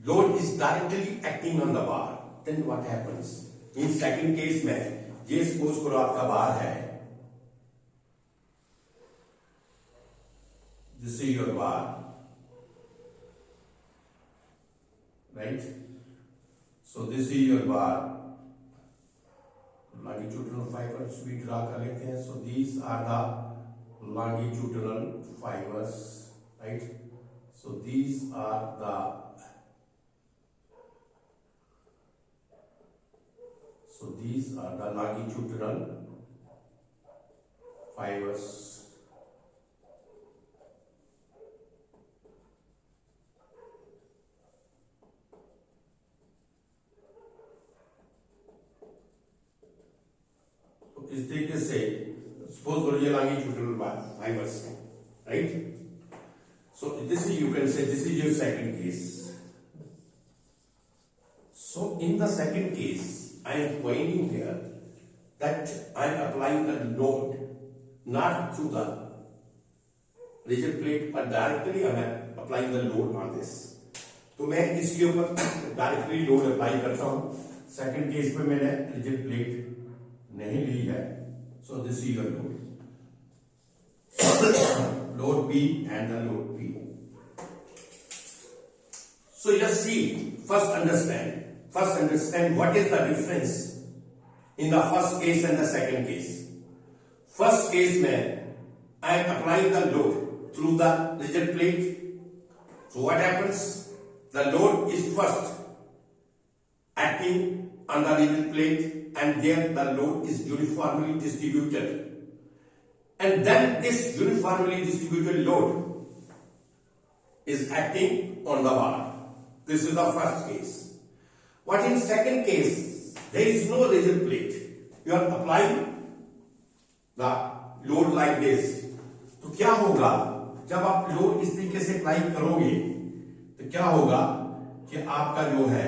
load is directly acting on the bar, then what happens? In second case में ये suppose करो आपका बार है, this is your bar, right? So this is your bar, longitudinal fibers we draw कर लेते हैं. So these are the longitudinal fibers, right? So these are the longitudinal fibers. तो इस तरीके से suppose करो ये longitudinal fibers है, right? So this is, you can say this is your second case. So in the second case, I am pointing here that I am applying the load not through the rigid plate but directly I am applying the load on this. तो मैं इसके ऊपर directly load apply करता हूं. Second case पे मैंने rigid plate नहीं ली है, सो this is your load, load P and the load P. So just see, first understand what is the difference in the first case and the second case. First case में I am applying the load through the rigid plate. So what happens? The load is first acting on the rigid plate and there the load is uniformly distributed. And then this uniformly distributed load is acting on the bar. This is the first case. What in second case? There is no rigid plate. You are applying the load like this. तो क्या होगा जब आप load इस तरीके से apply करोगे तो क्या होगा कि आपका जो है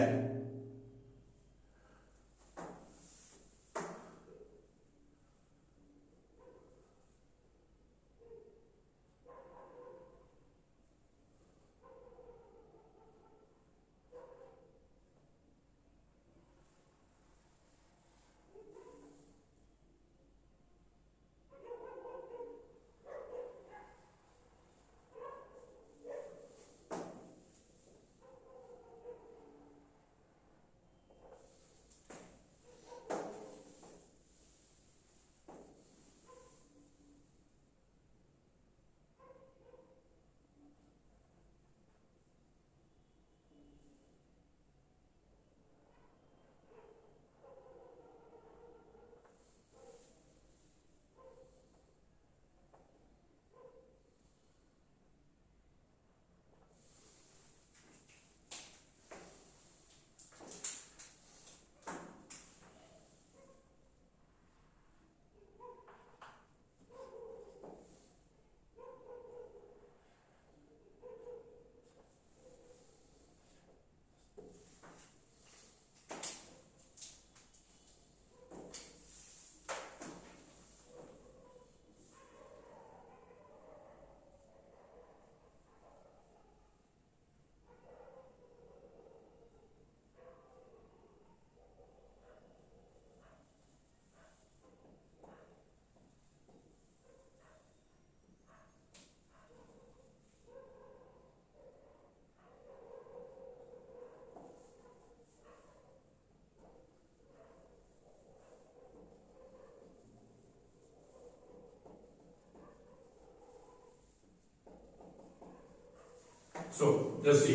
सो जस्ट सी।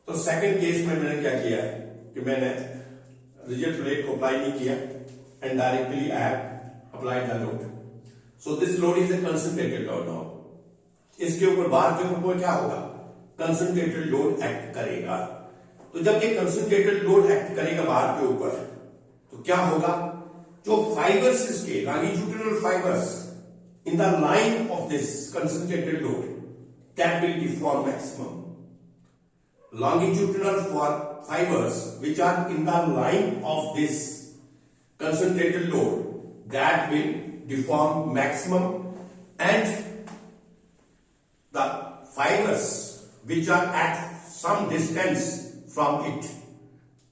तो सेकंड केस में मैंने क्या किया है कि मैंने रिजिड प्लेट को अप्लाई नहीं किया and directly I have applied the load. So this load is a concentrated load now. इसके ऊपर बार के ऊपर क्या होगा? कंसंट्रेटेड लोड एक्ट करेगा। तो जब ये कंसंट्रेटेड लोड एक्ट करेगा बार के ऊपर तो क्या होगा? जो फाइबर्स इसके longitudinal fibres in the line of this concentrated load that will deform maximum. Longitudinal fibers which are in the line of this concentrated load that will deform maximum, and the fibers which are at some distance from it,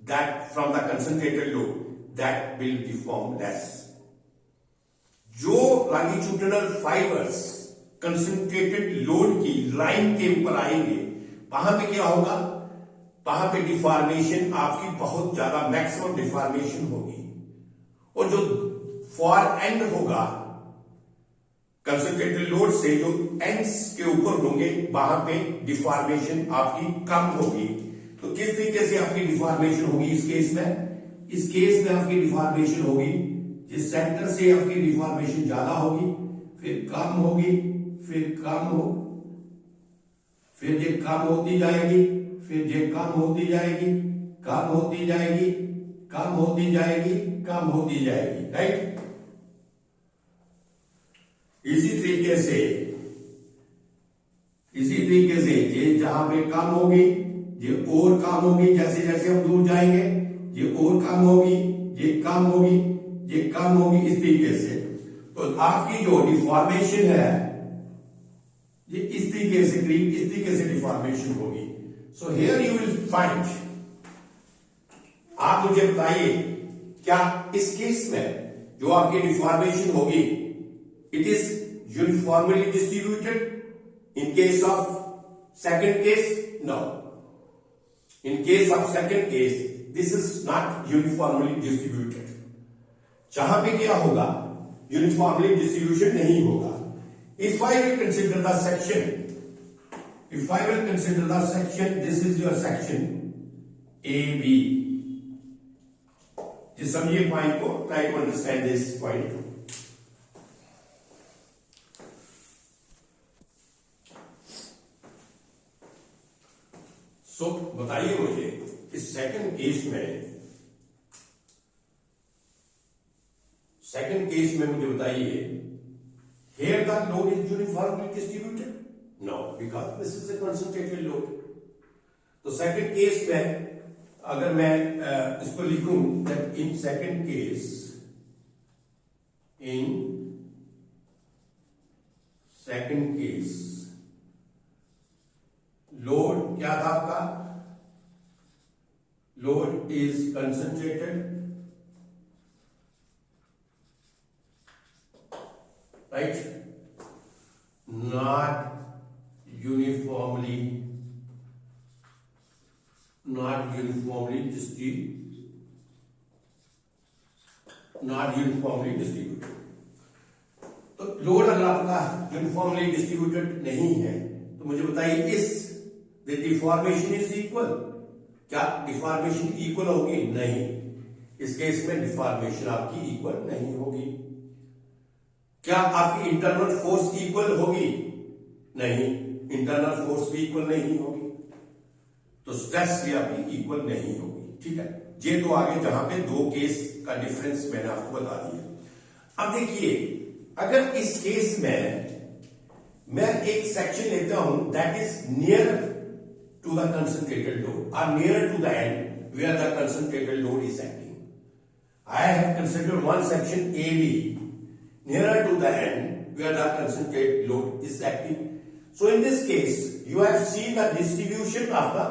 that from the concentrated load, that will deform less. जो longitudinal fibres concentrated load की line के ऊपर आएंगे वहां पे क्या होगा? वहां पे डिफॉर्मेशन आपकी बहुत ज्यादा मैक्सिमम डिफॉर्मेशन होगी, और जो फॉर एंड होगा कंसंट्रेटेड लोड से जो एंड्स के ऊपर होंगे वहां पे डिफॉर्मेशन आपकी कम होगी। तो किस तरीके से आपकी डिफॉर्मेशन होगी इस केस में? इस केस में आपकी डिफॉर्मेशन होगी जिस सेंटर से आपकी डिफॉर्मेशन ज्यादा होगी, फिर कम होगी, फिर कम हो, फिर ये कम होती जाएगी, फिर ये कम होती जाएगी, कम होती जाएगी, कम होती जाएगी, कम होती जाएगी। राइट? इसी तरीके से ये जहां पे कम होगी ये और कम होगी, जैसे जैसे हम दूर जाएंगे ये और कम होगी, ये कम होगी, ये कम होगी, इस तरीके से। तो आपकी जो डिफॉर्मेशन है ये इस तरीके से करीब इस तरीके से डिफॉर्मेशन होगी। So here you will find, आप मुझे बताइए क्या इस केस में जो आपकी डिफॉर्मेशन होगी it is uniformly distributed in case of second case? No, in case of second case this is not uniformly distributed. जहां पे क्या होगा, यूनिफॉर्मली डिस्ट्रीब्यूशन नहीं होगा। If I will consider the section, if I will consider the section, this is your section AB. Just समझिए point को, try to understand this point. So बताइए मुझे इस सेकंड केस में मुझे बताइए, here the load is uniformly distributed? No, because this is a concentrated load. तो second case में अगर मैं इसको लिखूं that in second case load क्या था आपका? Load is concentrated, right? Not uniformly distributed. तो लोड अगर आपका यूनिफॉर्मली डिस्ट्रीब्यूटेड नहीं है तो मुझे बताइए इस द डिफॉर्मेशन इज इक्वल? क्या डिफॉर्मेशन इक्वल होगी? नहीं, इस केस में डिफॉर्मेशन आपकी इक्वल नहीं होगी। क्या आपकी इंटरनल फोर्स इक्वल होगी? नहीं, इंटरनल फोर्स भी इक्वल नहीं होगी, तो स्ट्रेस भी आपकी इक्वल नहीं होगी। ठीक है, ये तो आगे जहां पे दो केस का डिफरेंस मैंने आपको बता दिया। अब देखिए, अगर इस केस में मैं एक सेक्शन लेता हूं that is near to the concentrated load और near to the end where the concentrated load is acting, I have considered one section A B near to the end where the concentrated load is acting. So in this case, you have seen the distribution of the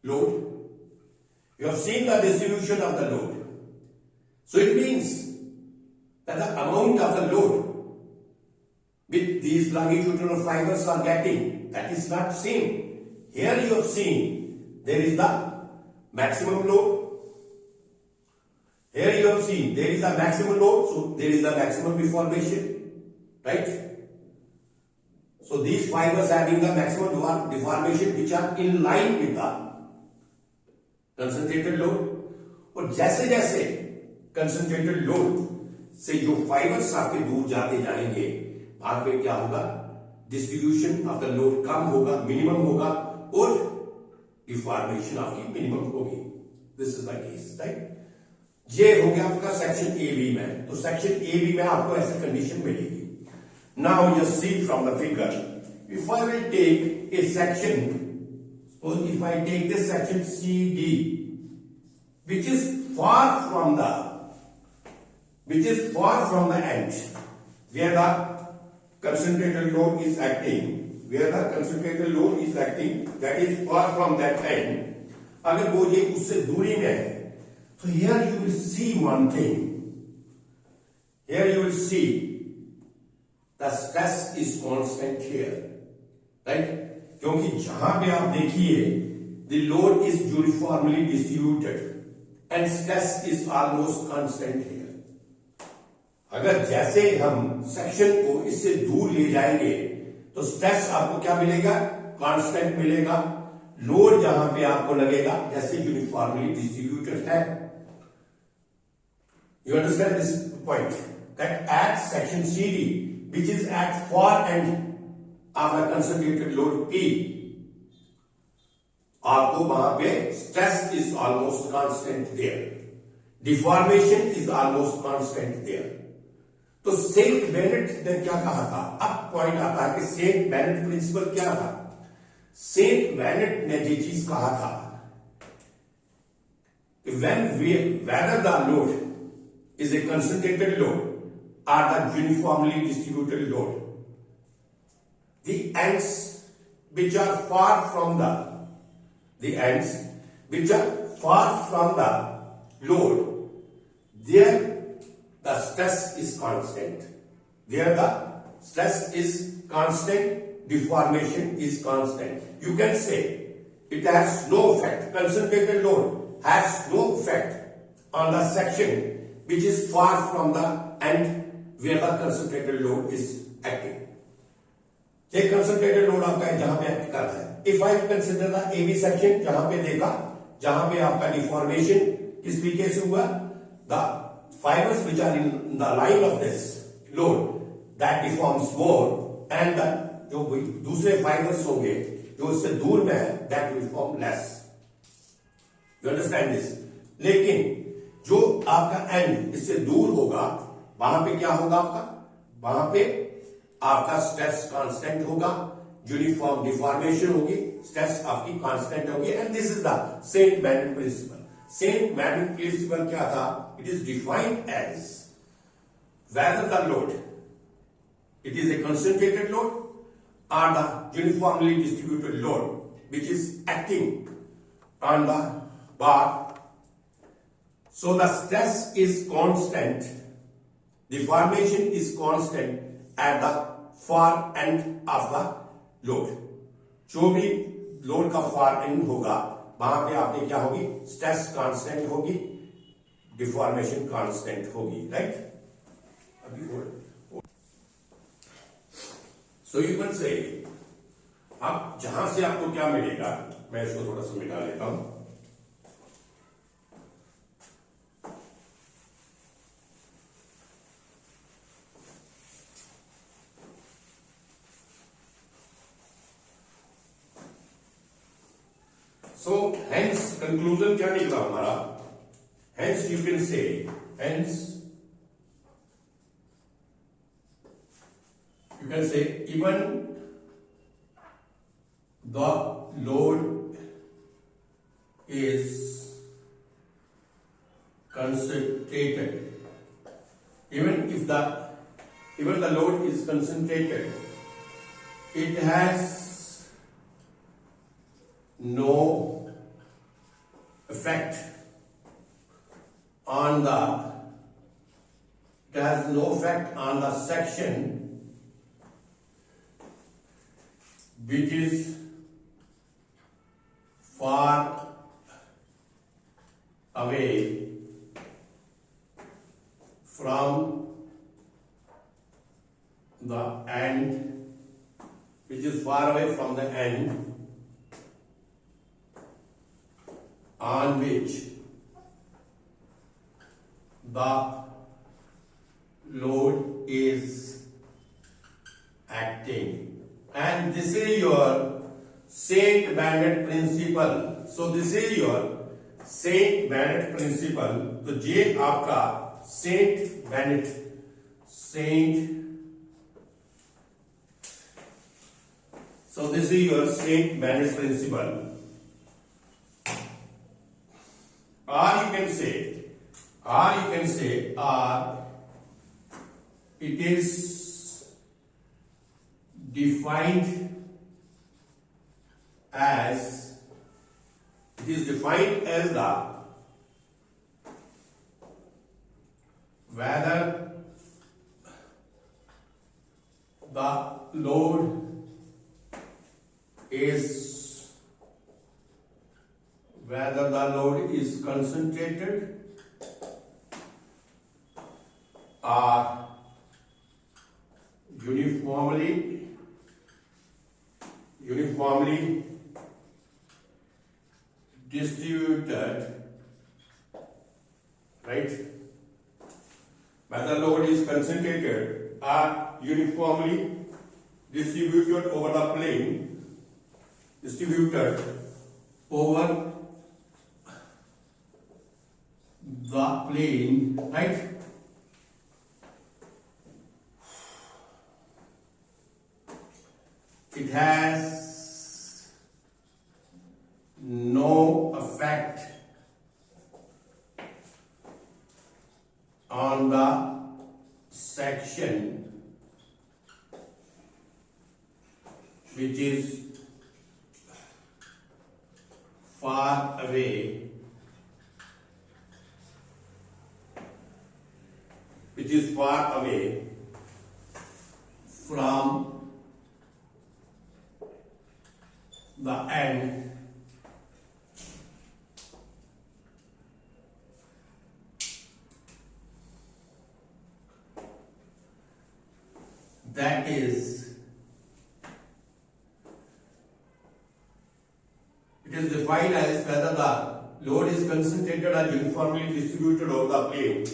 load. You have seen the distribution of the load. So it means that the amount of the load with these longitudinal fibers are getting, that is not same. Here you have seen there is the maximum load. Here you have seen there is the maximum load, so there is the maximum deformation, right? So these fibers having the maximum deformation which are in line with the concentrated load. और जैसे जैसे concentrated load से जो fibers आपके दूर जाते जाएंगे, वहां पे क्या होगा, डिस्ट्रीब्यूशन ऑफ द लोड कम होगा, मिनिमम होगा और डिफॉर्मेशन आपकी मिनिमम होगी। This is the case, right? ये हो गया आपका सेक्शन ए बी में। तो सेक्शन ए बी में आपको ऐसी कंडीशन मिलेगी। Now you see from the figure, if I will take a section, suppose if I take this section C D which is far from the end where the concentrated load is acting, that is far from that end, अगर वो ये उससे दूरी में है, so here you will see one thing, here you will see the stress is constant here, right? क्योंकि जहां पे आप देखिए the load is uniformly distributed and stress is almost constant here. अगर जैसे हम सेक्शन को इससे दूर ले जाएंगे तो स्ट्रेस आपको क्या मिलेगा, कांस्टेंट मिलेगा। लोड जहां पे आपको लगेगा जैसे यूनिफॉर्मली डिस्ट्रीब्यूटेड है। You understand this point, that at section C D which is at far end of a concentrated load P, आपको वहां पे stress is almost constant there, deformation is almost constant there. तो Saint Benet ने क्या कहा था, अब point आता है कि सेंट बेनेट प्रिंसिपल क्या था। सेंट बेनेट ने ये चीज कहा था कि whether the load is a concentrated load or the uniformly distributed load, the ends which are far from the load there the stress is constant. There the stress is constant, deformation is constant. You can say it has no effect. Concentrated load has no effect on the section which is far from the end where the concentrated load is acting. एक concentrated load आपका है जहां पे act कर रहा है. If I consider the AB section, जहां पे देखा, जहां पे आपका deformation किस तरीके से हुआ, the fibers which are in the line of this load that deforms more and the जो दूसरे fibers होंगे जो इससे दूर में है that will form less. You understand this? लेकिन जो आपका end इससे दूर होगा वहां पे क्या होगा आपका, वहां पे आपका स्ट्रेस कांस्टेंट होगा, यूनिफॉर्म डिफॉर्मेशन होगी, स्ट्रेस आपकी कांस्टेंट होगी. And this is the Saint Benet principle. Saint Benet principle क्या था? It is defined as whether the load it is a concentrated load or the uniformly distributed load which is acting on the bar. So the stress is constant, deformation is constant at the far end of the load. जो भी load का far and होगा वहां पे आपने क्या होगी, stress constant होगी, डिफॉर्मेशन कांस्टेंट होगी. राइट? अभी सो यू कैन से अब जहां से आपको क्या मिलेगा, मैं इसको थोड़ा सा मिटा लेता हूं. सो हेंस कंक्लूजन क्या निकला हमारा? हेंस यू कैन से, hence you can say even the load is concentrated, even the load is concentrated, it has no effect on the section which is far away from the end, which is far away from the end on which the load is acting. And this is your Saint Bernard principle. So this is your Saint Bernard principle. तो ये आपका Saint Bernard, so this is your Saint Bernard principle. Or you can say, it is defined as the whether the load is concentrated or uniformly distributed, right? Whether load is concentrated or uniformly distributed over the plane, right? It has no effect on the section which is far away which is far away from the end that is it is defined as whether the load is concentrated or uniformly distributed over the plane.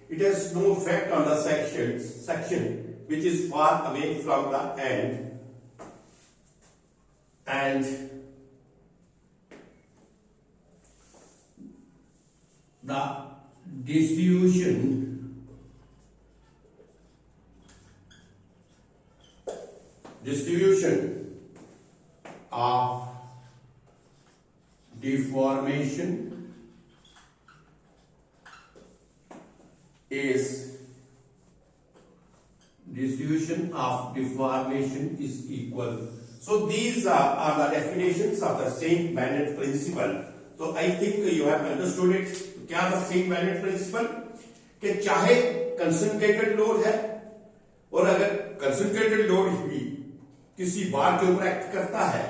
It has no effect on the section which is far away from the end, and the distribution of deformation is equal. So these are the definitions of the Saint Bennett principle. So I think you have understood it. क्या था Saint Benet principal? कि चाहे concentrated load है और अगर concentrated load भी किसी बार के ऊपर एक्ट करता है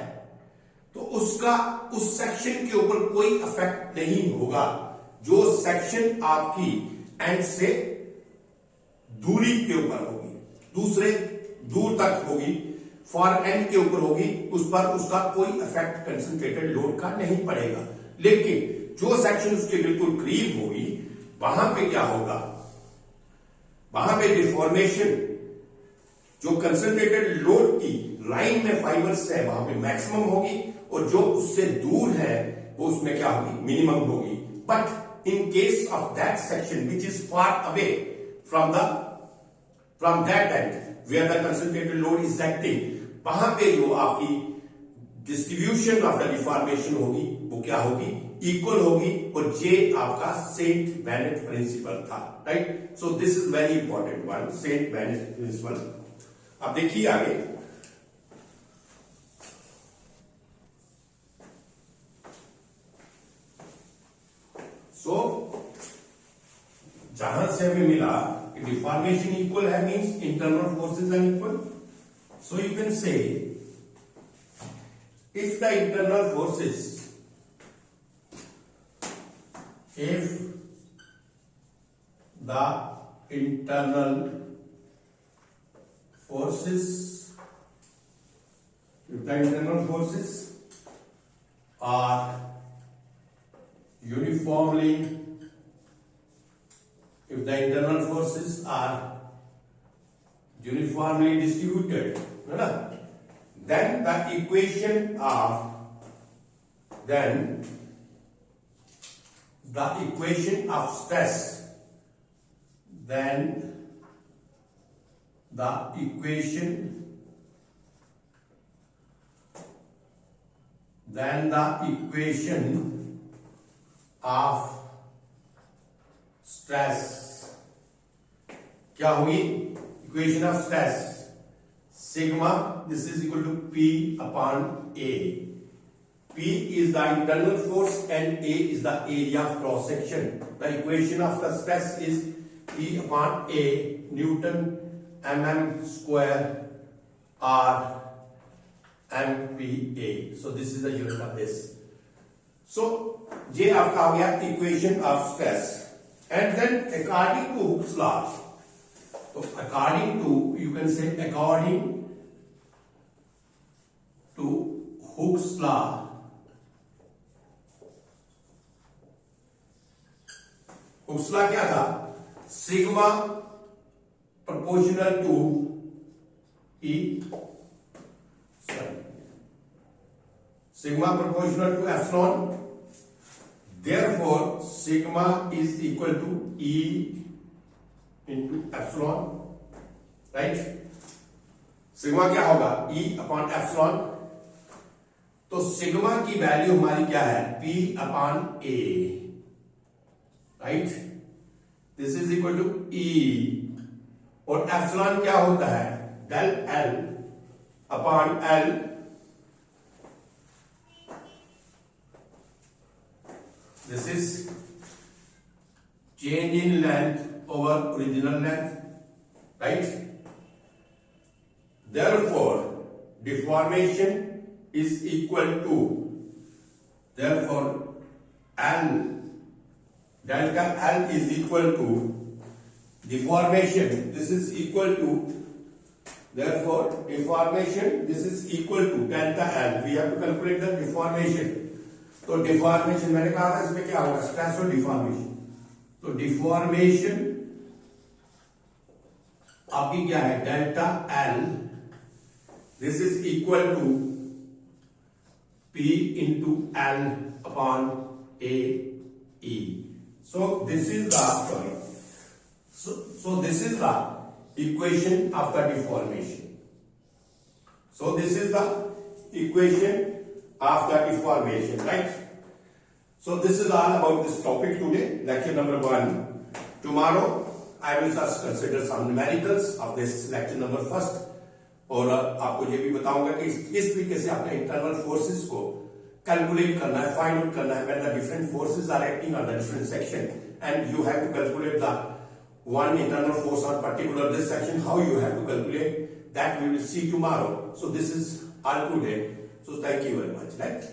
तो उसका उस सेक्शन के ऊपर कोई इफेक्ट नहीं होगा। जो सेक्शन आपकी एंड से दूरी के ऊपर होगी, दूसरे दूर तक होगी, फॉर एंड के ऊपर होगी, उस पर उसका कोई इफेक्ट कंसंट्रेटेड लोड का नहीं पड़ेगा। लेकिन जो सेक्शन उसके बिल्कुल करीब होगी वहां पे क्या होगा? वहां पे डिफॉर्मेशन जो कंसंट्रेटेड लोड की लाइन में फाइबर्स है वहां पे मैक्सिमम होगी और जो उससे दूर है वो उसमें क्या होगी? मिनिमम होगी। But in case of that section which is far away from that end where the concentrated load is acting, वहां पे जो आपकी डिस्ट्रीब्यूशन ऑफ द डिफॉर्मेशन होगी वो क्या होगी? इक्वल होगी। और ये आपका सेंट बेनेट प्रिंसिपल था, right? So this is very important one, Saint Benet principle. अब देखिए आगे, सो जहां से हमें मिला कि डिफॉर्मेशन इक्वल है means internal forces are equal. So you can say if the internal forces are uniformly distributed, then the equation of stress, then the equation of stress क्या होगी? Equation of stress sigma, this is equal to P upon A. P is the internal force and A is the area of cross section. The equation of the stress is P upon A, Newton mm square R MPa. So this is the unit of this. So ये आपका आ गया equation of stress. And then according to Hooke's law, so according to Hooke's law, Hooke's law क्या था? Sigma proportional to sigma proportional to epsilon. Therefore, sigma is equal to E into epsilon, right? Sigma क्या होगा? E upon epsilon. तो sigma की value हमारी क्या है? P upon A, right? This is equal to E और epsilon क्या होता है? Del L upon L this is change in length over original length, right? Therefore, deformation is equal to, therefore L, delta L is equal to deformation, this is equal to, therefore deformation, this is equal to delta L. We have to calculate the deformation. तो deformation मैंने कहा था इसमें क्या होगा, stress और deformation. तो deformation आपकी क्या है, delta L, this is equal to P into L upon A E. So this is the sorry, so this is the equation of the deformation. So this is the equation of the deformation, right? So this is all about this topic today, lecture number 1. Tomorrow I will just consider some numericals of this lecture number 1. और आपको ये भी बताऊंगा कि इस तरीके से आपने इंटरनल फोर्सेस को कैलकुलेट करना है, फाइंड आउट करना है, when the different forces are acting on the different section and you have to calculate the one internal force on particular this section, how you have to calculate that we will see tomorrow. So this is all today. So thank you very much, right?